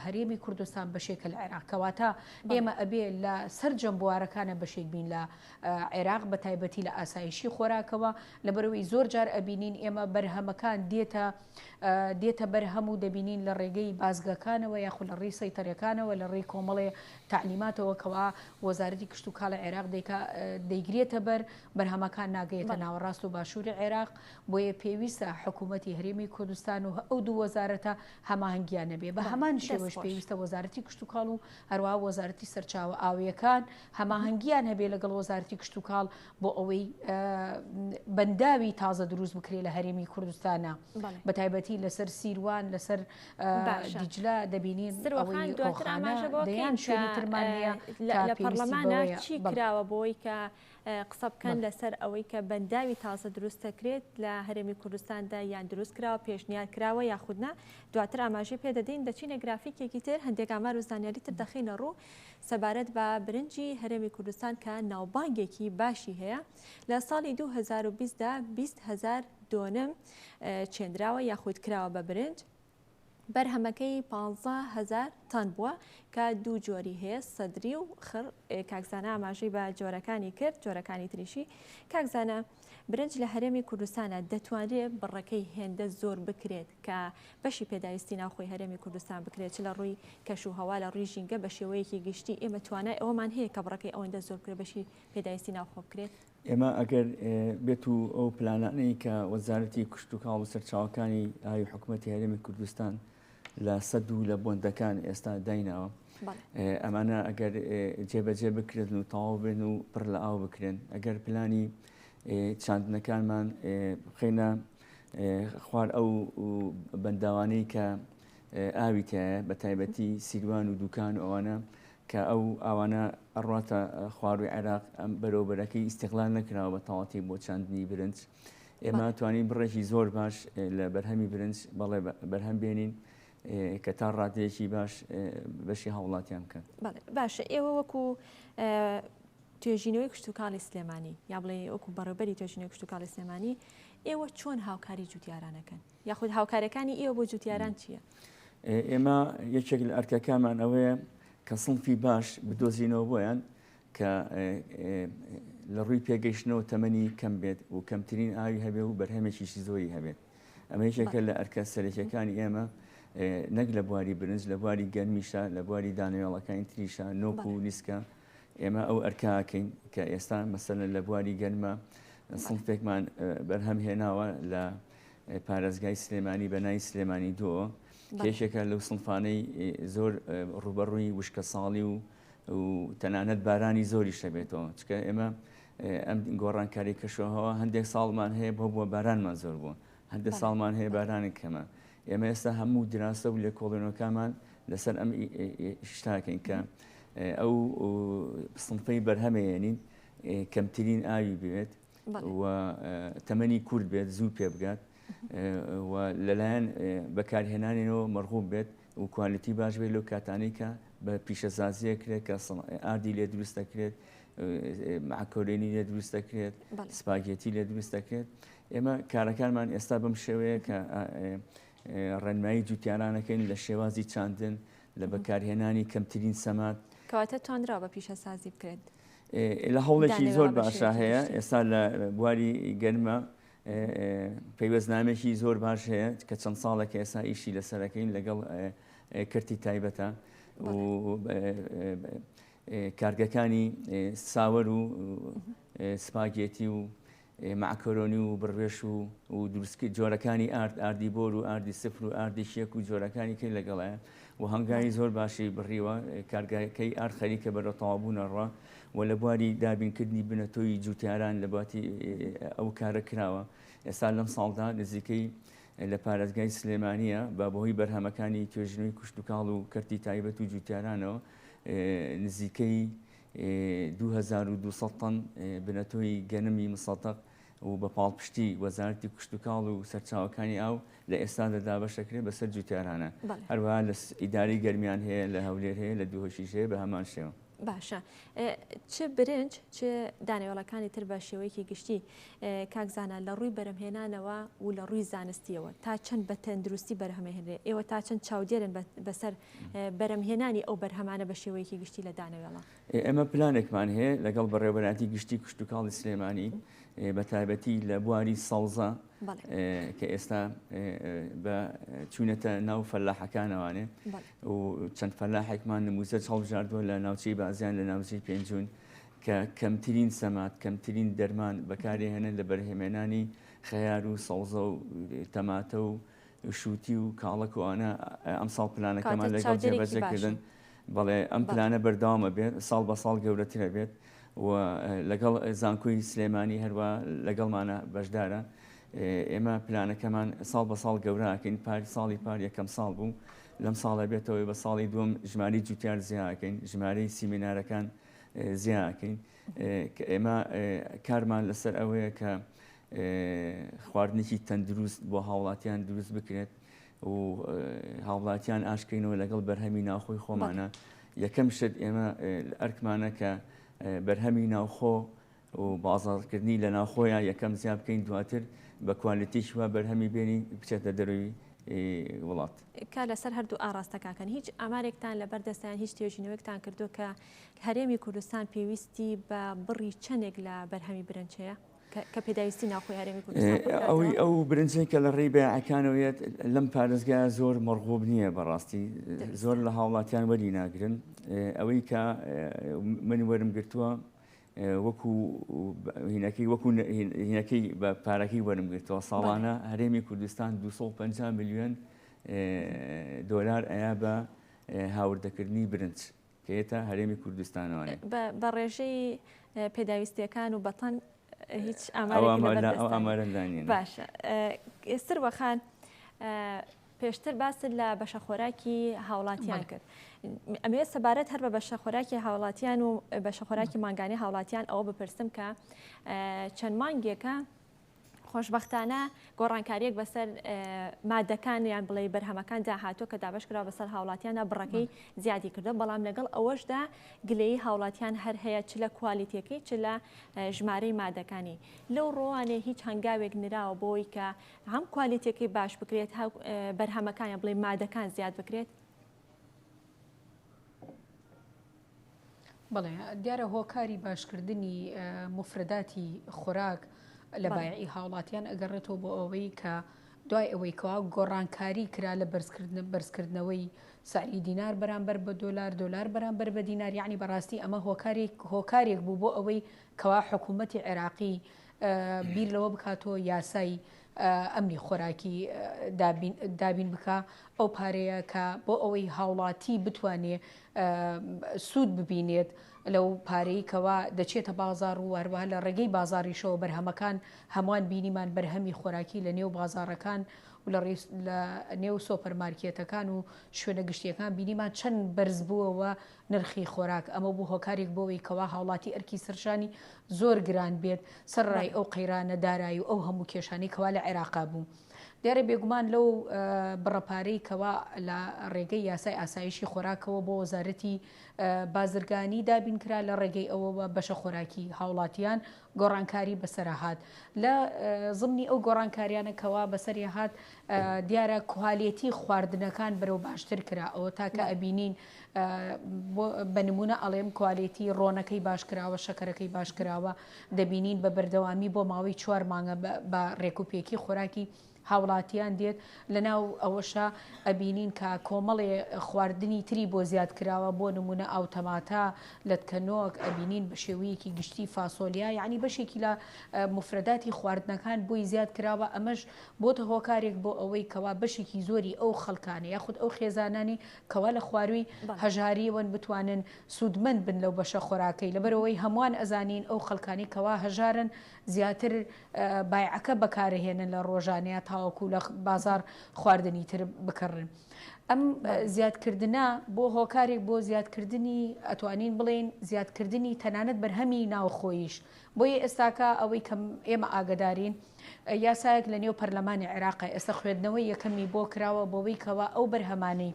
هەرێمی کوردستان بەشێکە لە عێراق کەواتە ئێمە ئەبێ لە سەرجەم بوارەکانە بەشێک بین لە عێراق بە تایبەتی لە ئاسایشی خۆراکەوە لەبەرەوەی زۆر جار ئەبینین ئێمە بەرهەمەکان دێتە بەرهەم و دەبینین لە ڕێگەی بازگەکانەوە یاخود لە ڕێی سەیتەرەکانەوە لە ڕێی کۆمەڵێ تعلیماتەوە کەوا وەزارەتی کشت و کاڵە عێراق دەیگرێتە بەرهەمەکان ناگەیەتە ناوەڕاست و باشووری عێراق بۆیە پێویستە حکوومەتی هەرێمی کوردستان و ئەو دوو وەزارەتە هەماهەنگیانە بێ بە هەمان شێوەش پێویستە وەزارەتی کشت و کاڵ و هەروەها وەزارەتی سەرچاوە ئاویەکان هەمان هەماهەنگیان هەبێ لەگەڵ وەزارەتی کشت و کاڵ بۆ ئەوەی بەنداوی تازە دروست بکرێ لە هەرێمی کوردستانە بە تایبەتی لەسەر سیروان لەسەر دیجلە دەبینین ئەوەی ڕۆخانە دەیان شوێنی ترمان هەیە لە پەرلەمانە چی کراوە بۆی کە قسە بکەن لەسەر ئەوەی کە بەنداوی تازە دروست دەکرێت لە هەرێمی کوردستاندا یان دروست کراوە پێشنیار کراوە یاخودنا دواتر ئاماژەی پێدەدەین دەچینە گرافیکێکی تر هەندێک ئامار و زانیاری تر دەخینە ڕوو سەبارەت بە برنجی هەرێمی کوردستان کە ناوبانگێکی باشی هەیە لە ساڵی 2020دا 20,000 دۆنم چێندراوە یاخود کراوە بە برنج بەرهەمەکەی 15,000 تان بووە کە دوو جۆری هەیە سەدری و خڕ کاکزانە ئاماژەی بە جۆرەکانی کرد جۆرەکانی تریشی کاکزانە برنج لە هەرێمی کوردستانە دەتوانرێت بڕەکەی هێندە زۆر بکرێت کە بەشی پێداویستی ناوخۆی هەرێمی کوردستان بکرێت چ لە ڕووی کەش و هەوا لە ڕووی ژینگە بە شێوەیەکی گشتی ئێمە توانای ئەوەمان هەیە کە بڕەکەی ئەوەندە زۆر بکرێت بەشی پێداویستی ناوخۆ بکرێت ئێمە ئەگەر بێت و ئەو پلانانەی کە وەزارەتی کشت و کاڵ و سەرچاوەکانی ئاوی حکوومەتی هەرێمی کوردستان لە سەد و لە بۆندەکان ئێستا داینەوە ئەمانە ئەگەر جێبەجێ بکرێن و تەواو بێن و پڕ لە ئاو بکرێن ئەگەر پلانی چاندنەکانمان خێنە خوار ئەو بەنداوانەی کە ئاوی تایە بە تایبەتی سیروان و دوکان و ئەوانە کە ئەو ئەوانە ئەڕاتە خواروی عێراق ئەم بەرەوبەرەکەی ئیستیقلال نەکراوە بە تەواتی بۆ چاندنی برنج ئێمە توانین بڕێکی زۆر باش لە بەرهەمی برنج بەڵێ بەرهەم بێنین کە تا ڕادەیەکی باش بەشی هاوڵاتیان بکەن باشە ئێوە وەکو توێژینەوەی کشت و کاڵی سلێمانی یا بڵێ وەکو بەڕێبەری توێژینەوەی کشت و کاڵی سلێمانی ئێوە چۆن هاوکاری جوتیارانەکەن یاخود هاوکارەکانی ئێوە بۆ جوتیاران چییە؟ ئێمە یەکێک لە ئەرکەکانمان ئەوەیە کە سڵفی باش بدۆزینەوە بۆیان کە لە ڕووی پێگەیشتنەوە تەمەنی کەم بێت و کەمترین ئاوی هەبێ و بەرهەمێکیشی زۆری هەبێت ئەمە یەکێکە لە ئەرکە سەرەکیەکانی ئێمە نەک لە بواری برنج لە بواری گەرمیشە لە بواری دانەوێڵەکانی تریشە نۆک و نیسکە ئێمە ئەو ئەرکاکەین کە ئێستا مەسەلەن لە بواری گەرمە سڵفێکمان بەرهەم هێناوە لە پارێزگای سلێمانی بەنای سلێمانی دووە کێشێکە لەو سڵفانەی زۆر ڕوبەڕووی وشکە ساڵی و تەنانەت بارانی زۆری شەبێتەوە چکە ئێمە ئەم گۆڕانکاری کەشوهەوە هەندێک ساڵمان هەیە بۆ بارانمان زۆر بووە هەندێک ساڵمان هەیە بارانی کەمە ئێمە ئێستا هەموو دراسە و لە کۆڵێنەکانمان لەسەر ئەم شتاکەین کە ئەو سڵفەی بەرهەمێنین کەمترین ئاوی بێت و تەمەنی کورد بێت زوو پێ بگات و لەلایەن بەکارهێنانێنەوە مەرغوب بێت و کوالیتی باش بێت لەو کاتانەی کە بە پیشەسازیە کرێت کە ئاردی لێ دروست دەکرێت معکۆرێنی لێ دروست دەکرێت سپاگێتی لێ دروست دەکرێت ئێمە کارەکانمان ئێستا بەم شێوەیە کە ڕێنمایی جوتیارانەکەین لە شێوازی چاندن لە بەکارهێنانی کەمترین سەمات کەواتە توانرا بە پیشەسازی بکرێت لە هەوڵێکی زۆر باشە هەیە ئێستا لە بواری گەرمە پەیوەستنامێکی زۆر باش هەیە کە چەند ساڵێکە ئێستا ئیشی لەسەرەکەین لەگەڵ کردی تایبەتە و کارگەکانی ساوەر و سپاگێتی و معکۆرۆنی و بڕێش و دروستکرد جۆرەکانی ئاردی بۆر و ئاردی سفر و ئاردی شێک و جۆرەکانی کەی لەگەڵایە و هەنگاوی زۆر باشی بڕیوە کارگەکەی ئار خەریکە بەرە تەواوبوونەڕە و لە بواری دابینکردنی بنەتۆی جوتیاران لە باتی ئەو کارە کراوە ئێستا لەم ساڵدا نزیکەی لە پارێزگای سلێمانیە با بەهۆی بەرهەمەکانی توێژنەوەی کشت و کاڵ و کەرتی تایبەت و جوتیارانەوە نزیکەی 2200 تن بنەتۆی گەنمی مسەتەق و بە پاڵپشتی وەزارەتی کشت و کاڵ و سەرچاوەکانی ئاو لە ئێستا دەدابەشەکرێت بەسەر جوتیارانە هەروەها لە ئیداری گەرمیان هەیە لە هەولێر هەیە لە دووهۆشیش هەیە بە هەمان شێوە باشە چ برنج چ دانەوێڵەکانی تر بە شێوەیەکی گشتی کاکزانە لە ڕووی بەرهەمهێنانەوە و لە ڕووی زانستیەوە تا چەند بە تەندروستی بەرهەمهێنرێ ئێوە تا چەند چاودێرن بەسەر بەرهەمهێنانی ئەو بەرهەمانە بە شێوەیەکی گشتی لە دانەوێڵە ئێمە پلانێکمان هەیە لەگەڵ بەڕێوەبەراتی گشتی کشت و کاڵی سلێمانی بە تایبەتی لە بواری سەوزە کە ئێستا بە چوونەتە ناو فەلاحەکانەوانێ و چەند فەلاحێکمان نموزە هەڵبژاردووە لە ناوچەی بازیان لە ناوچەی پێنجون کە کەمترین سەمات کەمترین دەرمان بەکارهێنن لە بەرهێمێنانی خەیار و سەوزە و تەماتە و شووتی و کاڵک وانە ئەمساڵ پلانەکەمان لەگەڵ جێبەجێکردن بەڵێ ئەم پلانە بەردەوامە بێت ساڵ بە ساڵ گەورەترە بێت و لەگەڵ زانکۆی سلێمانی هەروە لەگەڵمانە بەشدارە ئێمە پلانەکەمان ساڵ بە ساڵ گەوراکەین ساڵی پار یەکەم ساڵ بوو لەم ساڵە بێتەوەی بە ساڵی دووەم ژماری جوتیار زیاکەین ژمارەی سیمینارەکان زیاکەین ئێمە کارمان لەسەر ئەوەیە کە خواردنێکی تەندروست بۆ هاوڵاتیان دروست بکرێت و هاوڵاتیان ئاشکەینەوە لەگەڵ بەرهەمی ناوخۆی خۆمانە یەکەم شت ئێمە ئەرکمانە کە بەرهەمی ناوخۆ و بازاڕکردنی لە ناوخۆیان یەکەم زیاد بکەین دواتر بە کوالیتیش وە بەرهەمی بێنی بچێتە دەروی وڵات کا لەسەر هەردوو ئاراستەکان هیچ ئامارێکتان لە بەردەستیان هیچ توێژینەوەیەکتان کردو کە هەرێمی کوردستان پێویستی بە بڕی چەندێک لە بەرهەمی برنجەیە کە پێداویستی ناوخۆی هەرێمی کوردستان ئەو برنجێک کە لە ڕێی بەیعەکانەوەیەت لەم پارێزگایە زۆر مەرغوب نییە بەڕاستی زۆر لە هاوڵاتیان وەری ناگرن ئەوەی کە من وەرم گرتووە وەکو هینەکەی بە پارەکەی وەرم گرتەوە ساڵانە هەرێمی کوردستان 250 میلیۆن دۆلار ئەیا بە هاوردەکردنی برنج کێتە هەرێمی کوردستانەوەیە بە ڕێژەی پێداویستیەکان و بەتەن هیچ ئامارەدانین باشە ئێستر وەخان پێشتر باست لە بەشەخۆراکی هاوڵاتیان کرد ئەمێ سەبارەت هەر بە بەشەخۆراکی هاوڵاتیان و بەشەخۆراکی مانگانی هاوڵاتیان ئەوە بپرسم کە چەند مانگێکە خۆشببختانە گۆڕانکاریەک بەسەر مادەکان یان بڵێ بەرهەمەکان داهاتۆ کە دابش کرا بەسەر هاوڵاتیانە بڕەکەی زیادی کردو بەڵام لەگەڵ ئەوەشدا گلەی هاوڵاتیان هەر هەیە چ لە کوالیتیەکەی چ لە ژمارەی مادەکانی لەو ڕۆوانێ هیچ هەنگاوێک نراوە بۆی کە هەم کوالیتیەکەی باش بکرێت بەرهەمەکانە بڵێ مادەکان زیاد بکرێت بەڵێ دیارە هۆکاری باشکردنی مفرداتی خۆراک لە بایعی هاوڵاتیان ئەگەڕێتەوە بۆ ئەوەی کە دوای ئەوەی کەوا گۆڕانکاری کرا لە بەرزکردنەوەی سعری دینار بەرامبەر بە دۆلار بەرامبەر بە دینار یعنی بەڕاستی ئەمە هۆکارێک بوو بۆ ئەوەی کەوا حکوومەتی عێراقی بیر لەوە بکاتەوە یاسای ئەمنی خۆراکی دابین بکە ئەو پارەیە کە بۆ ئەوەی هاوڵاتی بتوانێ سوود ببینێت لەو پارەی کەوا دەچێتە بازار و هەروەها لە ڕێگەی بازاڕیشەوە بەرهەمەکان هەمووان بینیمان بەرهەمی خۆراکی لە نێو بازارەکان و لە نێو سۆپەرمارکێتەکان و شوێنە گشتیەکان بینیمان چەند بەرز بووەوە نرخی خۆراک ئەمە بوو هۆکارێک بۆەوەی کەوا هاوڵاتی ئەرکی سەرشانی زۆر گران بێت سەرڕای ئەو قەیرانە دارایی و ئەو هەموو کێشانی کەوا لە عێراقا بوو. دیارە بێگومان لەو بڕەپارەی کەوا لە ڕێگەی یاسای ئاسایشی خۆراکەوە بۆ وەزارەتی بازرگانی دابین کرا لە ڕێگەی ئەوە بەشە خۆراکی هاوڵاتیان گۆڕانکاری بەسەرهات لە زمنی ئەو گۆڕانکاریانەکەوا بەسەریهات دیارە کوالێتی خواردنەکان بەرەو باشتر کرا ئەوە تاکە ئەبینین بە نمونە ئەڵێم کوالێتی ڕۆنەکەی باشکراوە شەکەرەکەی باشکراوە دەبینین بە بەردەوامی بۆ ماوەی 4 مانگە بە ڕێکوپێکی خۆراکی هاوڵاتیان دێت لەناو ئەوەشە ئەبینین کە کۆمەڵێ خواردنی تری بۆ زیاد کراوە بۆ نمونە ئاوتەماتە لەتکەنۆک ئەبینین بە شێوەیەکی گشتی فاسۆلیا یعنی بەشێکی لە مفرداتی خواردنەکان بۆی زیاد کراوە ئەمەش بۆتە هۆکارێک بۆ ئەوەی کەوا بەشێکی زۆری ئەو خەڵکانە یاخود ئەو خێزانانی کەوا لە خواروی هەژاریەوەن بتوانن سوودمەند بن لەو بەشە خۆراکەی لەبەرەوەی هەمووان ئەزانین ئەو خەڵکانی کەوا هەژارن زیاتر بایعەکە بەکارهێنن لە ڕۆژانەیە تاوەکو لە بازار خواردنی تر بکڕن. ئەم زیادکردە بۆ هۆکارێک بۆ زیادکردنی ئەتوانین بڵێن زیادکردنی تەنانەت بەرهەمی ناوخۆیش بۆیە ئێستاکە ئەوەی کەم ئێمە ئاگدارین یاسایەک لە نێو پەرلەمانی عێراقی ئێستا خوێندنەوەی یەکەمی بۆ کراوە بۆەوەی کەوا ئەو بەرهەمانەی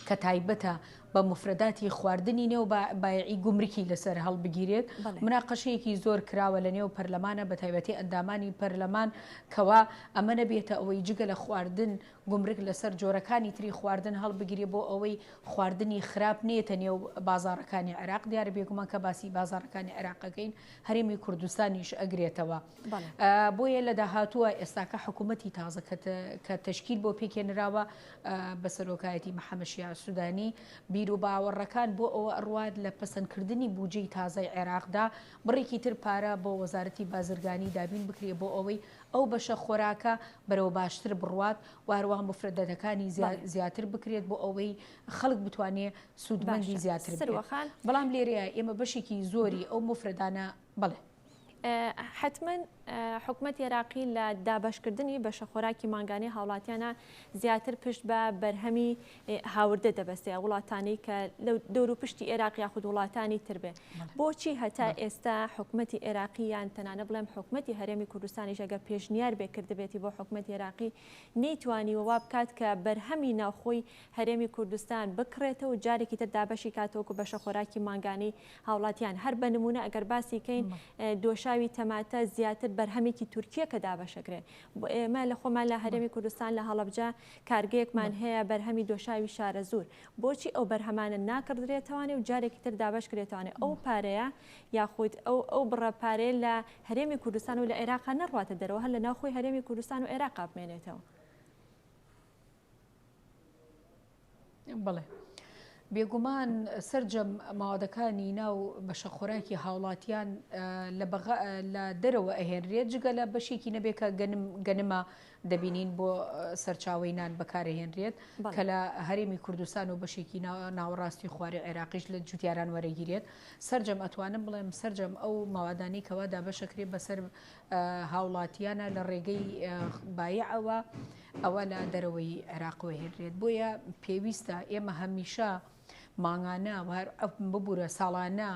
کە تایبەتە بە مفرداتی خواردنی نێو بایعی گومرکی لەسەر هەڵبگیرێت مناقەشەیەکی زۆر کراوە لە نێو پەرلەمانە بە تایبەتی ئەندامانی پەرلەمان کەوا ئەمە نەبێتە ئەوەی جگە لە خواردن گومرک لەسەر جۆرەکانی تری خواردن هەڵبگیری بۆ ئەوەی خواردنی خراپ نێتە نێو بازارەکانی عێراق دیارە بێگومان کە باسی بازارەکانی عێراقەکەین هەرێمی کوردستانیش ئەگرێتەوە بۆیە لە داهاتووە ئێستاکە حکوومەتی تازە کە تشکیل بۆ پێکێنراوە بە سەرۆکایەتی محەممەد شیع سوودانی بیر و باوەڕەکان بۆ ئەوە ئەڕوات لە پەسەندکردنی بودجەی تازای عێراقدا بڕێکی تر پارە بۆ وەزارەتی بازرگانی دابین بکرێ بۆ ئەوەی ئەو بەشە خۆراکە بەرەو باشتر بڕوات واروها مفردەتەکانی زیاتر بکرێت بۆ ئەوەی خەڵک بتوانێت سوودمەندی زیاتر بێت. بەڵام لێرەیە ئێمە بەشێکی زۆری ئەو مفردانە بڵێ حتما حکوومەت عێراقی لە دابشکردنی بەشە خۆراکی ماگانەی هاوڵاتیانە زیاتر پشت بە بەرهەمی هاوردە دەبەستێ وڵاتانی کە لەو دەور و پشتی عێراق یاخود وڵاتانی تر بێ. بۆچی هەتا ئێستا حکوومەتی عێراقییان تەنانە بڵێم حکوومەتی هەرێمی کوردستانی ژەگە پێشنیار بێکردبێتی بۆ حکوومەت عێراقی نەیتوانی وەوا بکات کە بەرهەمی ناوخۆی هەرێمی کوردستان بکڕێتەوە و جارێکی تر دابەشی کاتەوەکو بەشە خۆراکی ماگانەی هاوڵاتیان. هەر بە نمونە ئەگەر باسی کەین دۆشاوی تەماتە زیاتر بەرهەمێکی تورکیە کە دابەشەکرێ. ئێمە لە خۆمان لە هەرێمی کوردستان لە هەڵەبجە کارگەیەکمان هەیە بەرهەمی دۆشاوی شارە زور. بۆچی ئەو بەرهەمانە ناکردرێتوانێ و جارێکی تر دابش کرێتوانێ ئەو پارەیە یاخود ئەو بڕە پارەیە لە هەرێمی کوردستان و لە عێراق نەڕواتە دەرەوە هەر لە ناوخۆی هەرێمی کوردستان و عێراق بمێنێتەوە. بڵێ بێگومان سەررجەم ماوەدەکانی ناو بەشە خۆراکی هاوڵاتیان لە دەرەوە ئەهێنرێت جگە لە بەشێکی نەبێکە گەنمە دەبینین بۆ سەرچاوی نان بەکارهێنرێت کە لە هەرێمی کوردستان و بەشێکی ناوەڕاستی خوارێ عێراقیش لە جوتیاران وەرەگیرێت. سەررجەم ئەتوانم بڵێم سەررجەم ئەو ماوادانی کەوا دابەشەکرێت بەسەر هاوڵاتیانە لە ڕێگەی بایعەوە ئەوە لە دەرەوەی عێراقەوە هێنرێت. بۆیە پێویستە ئێمە هەمیشە ماڭانە ببوورە ساڵانە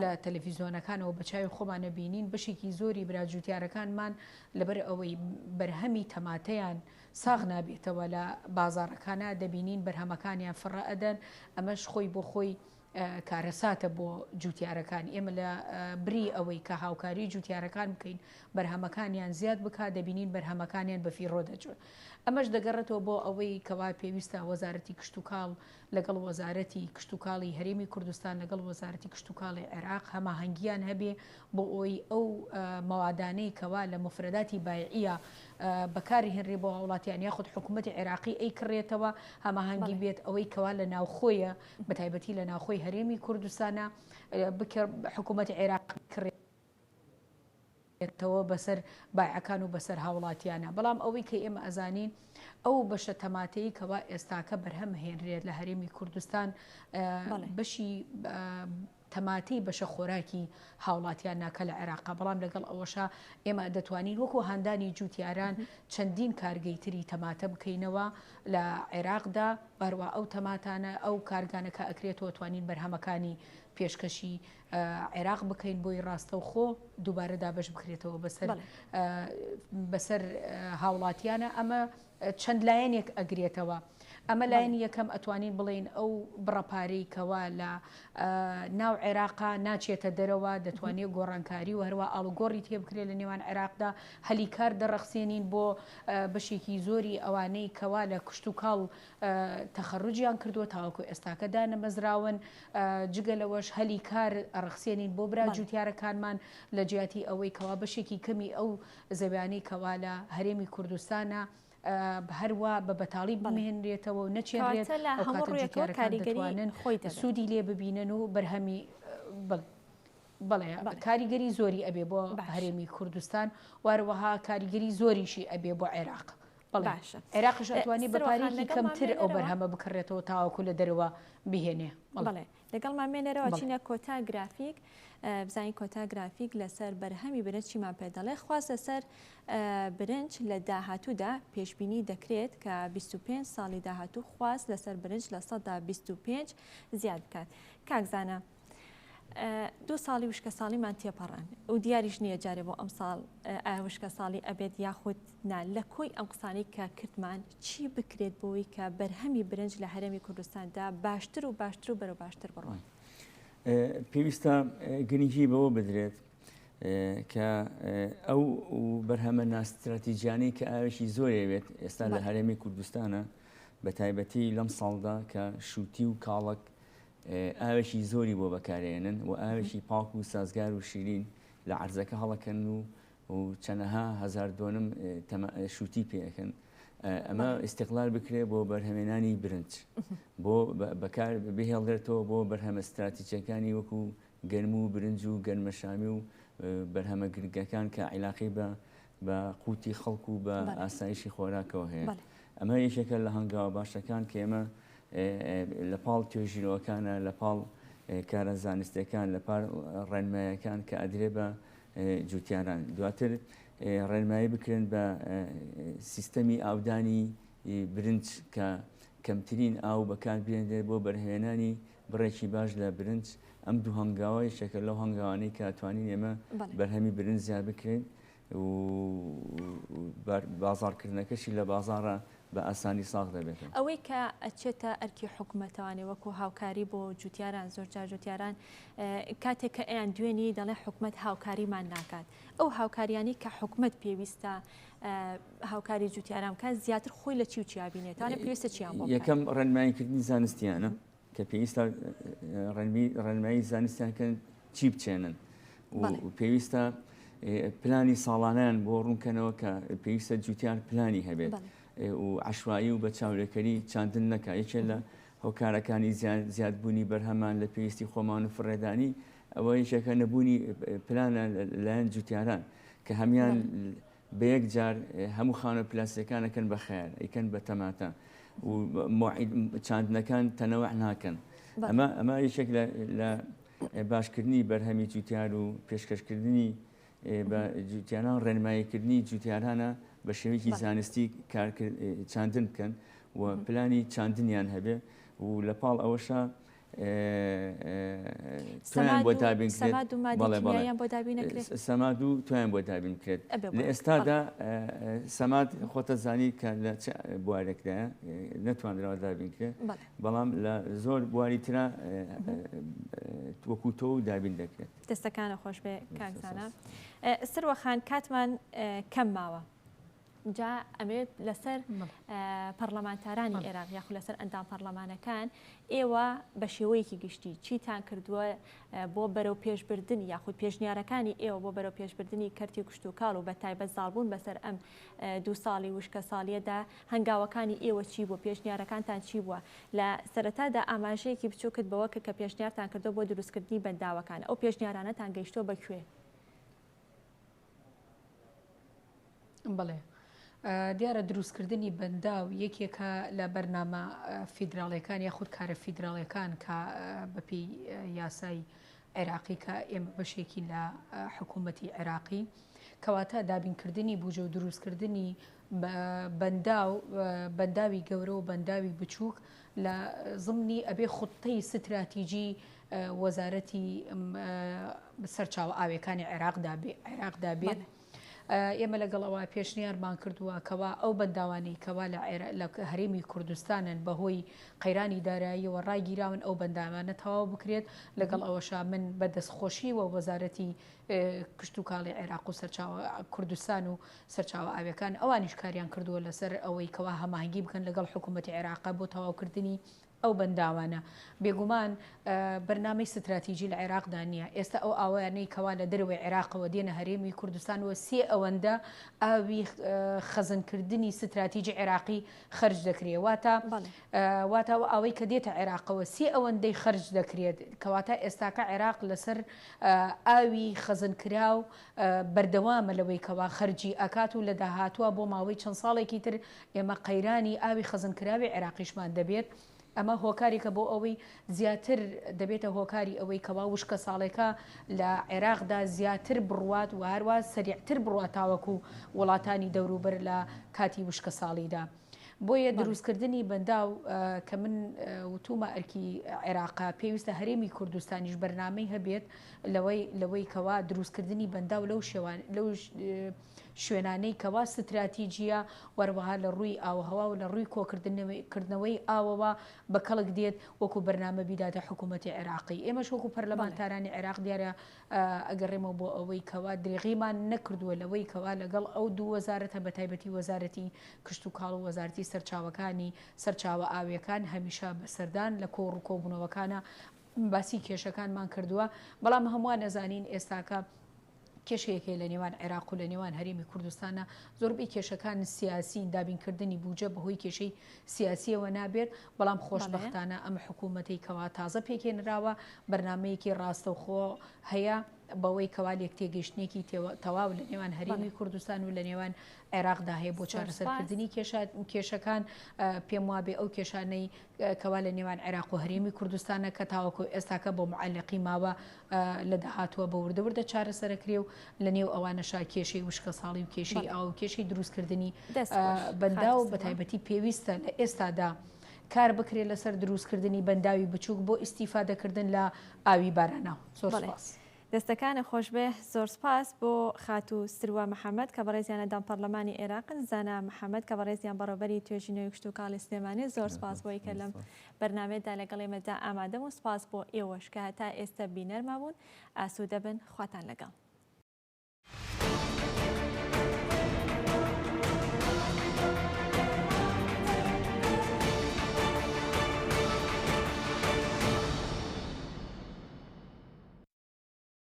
لە تەلەڤیزۆنەکانەوە بەچاوی خۆمانە بینین بەشێکی زۆری براجووتیارەکانمان لەبەر ئەوەی بەرهەمی تەماتەیان ساغ نابێتەوە لە بازارەکانە دەبینین بەرهەمەکانیان فڕە ئەدەن ئەمەش خۆی بۆ خۆی کارەساتە بۆ جوتیارەکان. ئێمە لە بری ئەوەی کە هاوکاری جوتیارەکان بکەین بەرهەمەکانیان زیاد بکات دەبینین بەرهەمەکانیان بەفیڕۆ دەچێت. ئەمەش دەگەڕێتەوە بۆ ئەوەی کەوا پێویستە وەزارەتی کشتتوکاڵ لەگەڵ وەزارەتی کشتتوکاڵی هەرێمی کوردستان لەگەڵ وەزارەتی کشتتوکاڵی عێراق هەماهەنگیان هەبێ بۆ ئەوی ئەو مەوادانەی کەوا لە مفرداتی بایعە بەکاری هێنرێ بۆ وڵاتیان یاخود حکوومەتی عێراقی ئەی کڕێتەوە هەماهەنگی بێت ئەوەی کەوا لە ناوخۆیە بەتایبەتی لە ناوخۆی هەرێمی کوردستانە حکوومەتی عێراق کڕێت بەسەر بایعەکان و بەسەر هاوڵاتیانە. بەڵام ئەوەی کە ئێمە ئەزانین ئەو بەشە تەماتەی کەوا ئێستاکە بەرهەم هێنرێت لە هەرێمی کوردستان بەشی تەماتی بەشە خۆراکی هاوڵاتیان ناکە لە عێراق. بەڵام لەگەڵ ئەوەشە ئێمە دەتوانین وەکو هاندانی جوتیاران چەندین کارگەیتری تەماتە بکەینەوە لە عێراقدا بەروە ئەو تەماتانە ئەو کارگانەکە ئەکرێتەوە توانین بەرهەمەکانی پێشکەشی عێراق بکەین بۆی ڕاستە و خۆ دووبارە دابش بکرێتەوە بەسەر هاوڵاتیانە. ئەمە چەند لایەنێک ئەگرێتەوە. ئەمە لایەن یەکەم ئەتوانین بڵێن ئەو بڕەپارەی کەوا لە ناو عێراقا ناچێتە دەرەوە دەتوانێت گۆڕانکاری و هەروە ئاڵوگۆڕی تێبکرێت لە نێوان عێراقدا هەلی کار دەڕەخسێنین بۆ بەشێکی زۆری ئەوانەی کەوا لە کشتتوکاڵ تەخەڕوجیان کردووە تاوەکو ئێستاکەدا نەمەزراون. جگە لەوەش هەلی کار ئەڕەخسێنین بۆ برا جوتیارەکانمان لە جیاتی ئەوەی کەوا بەشێکی کەمی ئەو زەویانەی کەوا لە هەرێمی کوردستانە هەروە بە بەتاڵی بمێنرێتەوە و نەچێنرێت کاریگەریوانن سوودی لێ ببینن و بەرهەمی بڵێ کاریگەری زۆری ئەبێ بۆ هەرێمی کوردستان واروەها کاریگەری زۆریشی ئەبێ بۆ عێراق. باشە عێراقش ئەتوانی بەپارێکی کەمتر ئەو بەرهەمە بکڕێتەوە تاوەکو لە دەرەوە بهێنێ. بڵێ لەگەڵمان مێنەرەوە چینە کۆتا گرافیک بزانین کۆتا گرافیک لەسەر بەرهەمی برنج چیمان پێ دەڵێ خواستە سەر برنج لە داهاتوودا پێشبینی دەکرێت کە 25 ساڵی داهاتوو خواست لەسەر برنج لە 125 زیاد بکات. کاکزانە 2 ساڵی وشکە ساڵیمان تێپەڕان و دیاریش نییە جارێ بۆ ئەم ساڵ وشکە ساڵی ئەبێت یاخود لە کۆی ئەم قسانی کە کردمان چی بکرێت بۆی کە بەرهەمی برنج لە هەرێمی کوردستاندا باشتر و باشتر و بەرەو باشتر بڕۆن. پێویستە گرنگی بەوە بدرێت کە ئەو بەرهەمە ناستراتیجیانی کە ئاوێکی زۆرێوێت ئێستا لە هەرێمی کوردستانە بە تایبەتی لەم ساڵدا کە شووتی و کاڵک ئاوێکی زۆری بۆ بەکارێنن و ئاوێکی پاک و سازگار و شیرین لە عەرزەکە هەڵەکەن و چەندەها هەزار دۆنم شووتی پێەکەن. ئەمە استقلال بکرێ بۆ بەرهەمێنانی برنج بۆ بەکار بهێڵدرێتەوە بۆ بەرهەمە استراتیجیەکانی وەکو گەرم و برنج و گەرمەشامی و بەرهەمە گرگەکان کە عیلاقی بە قوتی خەڵکو و بە ئاسایشی خۆراکەوە هەیە. ئەمە یەکێکە لە هەنگاوە باشەکان کە ئێمە لە پاڵ توێژینەوەکانە لە پاڵ کارە زانستیەکان لە پار ڕێنماییەکان کە ئەدرێ بە جوتیاران. دواتر ڕێنمایی بکرێن بە سیستەمی ئاودانی برنج کە کەمترین ئاو بەکاربێنێ بۆ بەرهێنانی بڕێکی باش لە برنج. ئەم دوو هەنگاوی شەکە لەو هەنگاوانەی کە توانین ئێمە بەرهەمی برنج زیاد بکرێن و بازارکردنەکەشی لە بازارە بە ئاسانی ساغ دەبێتن. ئەوەی کە ئەچێتە ئەرکی حکوومەتەوانی وەکو هاوکاری بۆ جوتیاران زۆرجار جوتیاران کاتێک کە ئەیان دوێنی دەڵێ حکوومەت هاوکاریمان ناکات. ئەو هاوکاریانی کە حکوومەت پێویستە هاوکاری جوتیاران کات زیاتر خۆی لە چی و چیابینێتوانێت پێویستە چیان بۆ یەکەم ڕێنماییکردنی زانستیانە کە پێویستە ڕێنمایی زانستیانکەن چی بچێنن و پێویستە پلانی ساڵانیان بۆ ڕوونکەنەوە کە پێویستە جوتیار پلانی هەبێت و عشوایی و بە چاولێکەری چاندن نەکە. یەکێ لە هۆکارەکانی زیادبوونی بەرهەمان لە پێویستی خۆمان و فڕێدانی ئەوە یەکێکە نەبوونی پلانە لایەن جوتیاران کە هەمان بە یەک جار هەموو خانە پلاستیکەکانەکەن بە خەیار ئەیکەن بە تەماتە و چاندنەکان تەنەوە ناکەن. ئەمە یەکێک لە باشکردنی بەرهەمی جوتیار و پێشکەشکردنی بە جوتیاران ڕێنماییکردنی جوتیارانە بە شێوەیەکی زانستی چاندن بکەن و پلانی چاندنیان هەبێ و لە پاڵ ئەوەشە تویان بۆ دابین سەماد و تویان بۆ دابین کرێت. لە ئێستادا سەماد خۆتە زانی کە لە بوارێکدایە نەتوانراوە دابین کرێت بەڵام لە زۆر بواری ترا وەکو تۆ و دابین دەکرێت. دەستەکانە خۆش بێ کاکزانە. سروەخان کاتمان کەم ماوە. جا ئەمێت لەسەر پەرلەمانتارانی عێراق یاخود لەسەر ئەندام پەرلەمانەکان ئێوە بە شێوەیەکی گشتی چیتان کردووە بۆ بەرەو پێشبردننی یاخود پێشنیارەکانی ئێوە بۆ بەرەو پێشبردننی کەرتی کوشت و کاڵ و بە تایبەت زاڵبوون بەسەر ئەم 2 ساڵی وشکە ساڵیەدا هەنگاوەکانی ئێوە چی بوو پێشنیارەکانتان چی بووە لە سەرەتادا ئاماژەیەکی بچووکت بەوە کە پێشنیارتان کردو بۆ دروستکردنی بەنداوەکان ئەو پێشنیارانەتان گەیشتۆ بەکوێ؟ بڵێ دیارە دروستکردنی بەنداو یەکێکە لە بەرنامە فیدراڵیەکان یاخود کارە فیدراڵیەکان کە بەپی یاسای عێراقی کە ئێمە بەشێکی لە حکوومەتی عێراقی کەواتە دابینکردنی بوجە و دروستکردنی بەنداوی گەورە و بەنداوی بچووک لە ضمنی ئەبێ خوتەی ستراتیجی وەزارەتی سەرچاوە ئاویەکانی عێراقدا بێت. ئێمە لەگەڵەوە پێشنیارمان کردووە کەوا ئەو بەنداوانی کەوا لە هەرێمی کوردستانن بەهۆی قەیرانی داراییەوە ڕایگیراون ئەو بەنداوانە تەواو بکرێت. لەگەڵ ئەوەشا من بە دەستخۆشی و وەزارەتی کشت و کاڵی عێراق و سەرچاوە کوردستان و سەرچاوە ئاویەکان ئەوانیش کاریان کردووە لەسەر ئەوەی کەوا هەماهنگی بکەن لەگەڵ حکوومەتی عێراق بۆ تەواوکردنی ئەو بەنداوانە. بێگومان بەرنامەی ستراتیژی لە عێراقدا نییە. ئێستا ئەو ئاوانەی کەوا لە دەروی عێراقەوە دێنە هەرێمی کوردستانەوە 3 ئەوەندە ئاوی خەزنکردنی ستراتیژی عێراقی خەرج دەکرێت. واتە ئەوەی کە دێتە عێراقەوە 3 ئەوەندەی خەرج دەکرێت کەواتە ئێستاکە عێراق لەسەر ئاوی خەزنکرا و بەردەوامە لەوەی کەوا خەرجی ئەکات و لە داهاتووە بۆ ماوەی چەند ساڵێکی تر ئێمە قەیرانی ئاوی خەزنکراوی عێراقیشمان دەبێت. ئەمە هۆکارێکە بۆ ئەوەی زیاتر دەبێتە هۆکاری ئەوەی کەوا وشکە ساڵێکە لە عێراقدا زیاتر بڕوات و هەروە سەریعتر بڕوات تاوەکو وڵاتانی دەوروبەر لە کاتی وشکە ساڵیدا. بۆیە دروستکردنی بەنداو کە من وتومە ئەرکی عێراقا پێویستە هەرێمی کوردستانیش بەرنامەی هەبێت لەوەی کەوا دروستکردنی بەنداو لەو شوێنانەی کەوا ستراتیجیە وەروەها لە ڕووی ئاوهەوا و لە ڕووی کۆکردنەوەی ئاوەوە بە کەڵک دێت وەکو بەرنامە بیداتە حکوومەتی عێراقی. ئێمەش وەکو پەرلەمانتارانی عێراق دیارە ئەگەڕێمەوە بۆ ئەوەی کەوا درێغیمان نەکردووە لەوەی کەوا لەگەڵ ئەو دوو وەزارەتە بە تایبەتی وەزارەتی کشت و کاڵ و وەزارەتی سەرچاوەکانی سەرچاوە ئاویەکان هەمیشە بەسەردان لە کۆڕووکۆبوونەوەکانە باسی کێشەکانمان کردووە. بەڵام هەمووان نەزانین ئێستاکە کێشەیەکەی لە نێوان عێراق و لە نێوان هەرێمی کوردستانە زۆربەی کێشەکان سیاسی دابینکردنی بوجە بەهۆی کێشەی سیاسیەوە نابێت بەڵام خۆشبەختانە ئەم حکوومەتەی کەوا تازە پێکێنراوە بەرنمەیەکی ڕاستەوخۆ هەیە بەوەی کەوالێک تێگەیشتێکی تەواو لە نێوان هەرێمی کوردستان و لە نێوان عێراقدا هەیە بۆ چارەسەرکردنی کێشەکان پێم وابێ ئەو کێشانەی کەوا لە نێوان عێراق و هەرێمی کوردستانە کە تاوەکو ئێستاکە بۆ معلقی ماوە لە داهاتوە بە وردەوردە چارەسەرکرێ و لە نێو ئەوانەشا کێشەی وشکە ساڵی و کێشەی ئاو کێشەی دروستکردنی بەندا و بە تایبەتی پێویستە لە ئێستادا کار بکرێت لەسەر دروستکردنی بەنداوی بچووک بۆ ئیسیفادەکردن لە ئاوی بارانە. زۆر سپاس. دەستەکانە خۆشبێ زۆر سپاس بۆ خاتو سروە محەممەد کە بەڕێزیانەدام پەرلەمانی عێراقن زانا محەممەد کە بەڕێزیان بەڕۆبەری توێژینەوەی کشت و کاڵی سلێمانی زۆر سپاس بۆی کە لەم بەرنامێدا لەگەڵێمەدا ئامادەم و سپاس بۆ ئێوەش کە تا ئێستا بینەرما بوون ئاسوودە بن خواتان لەگەڵ.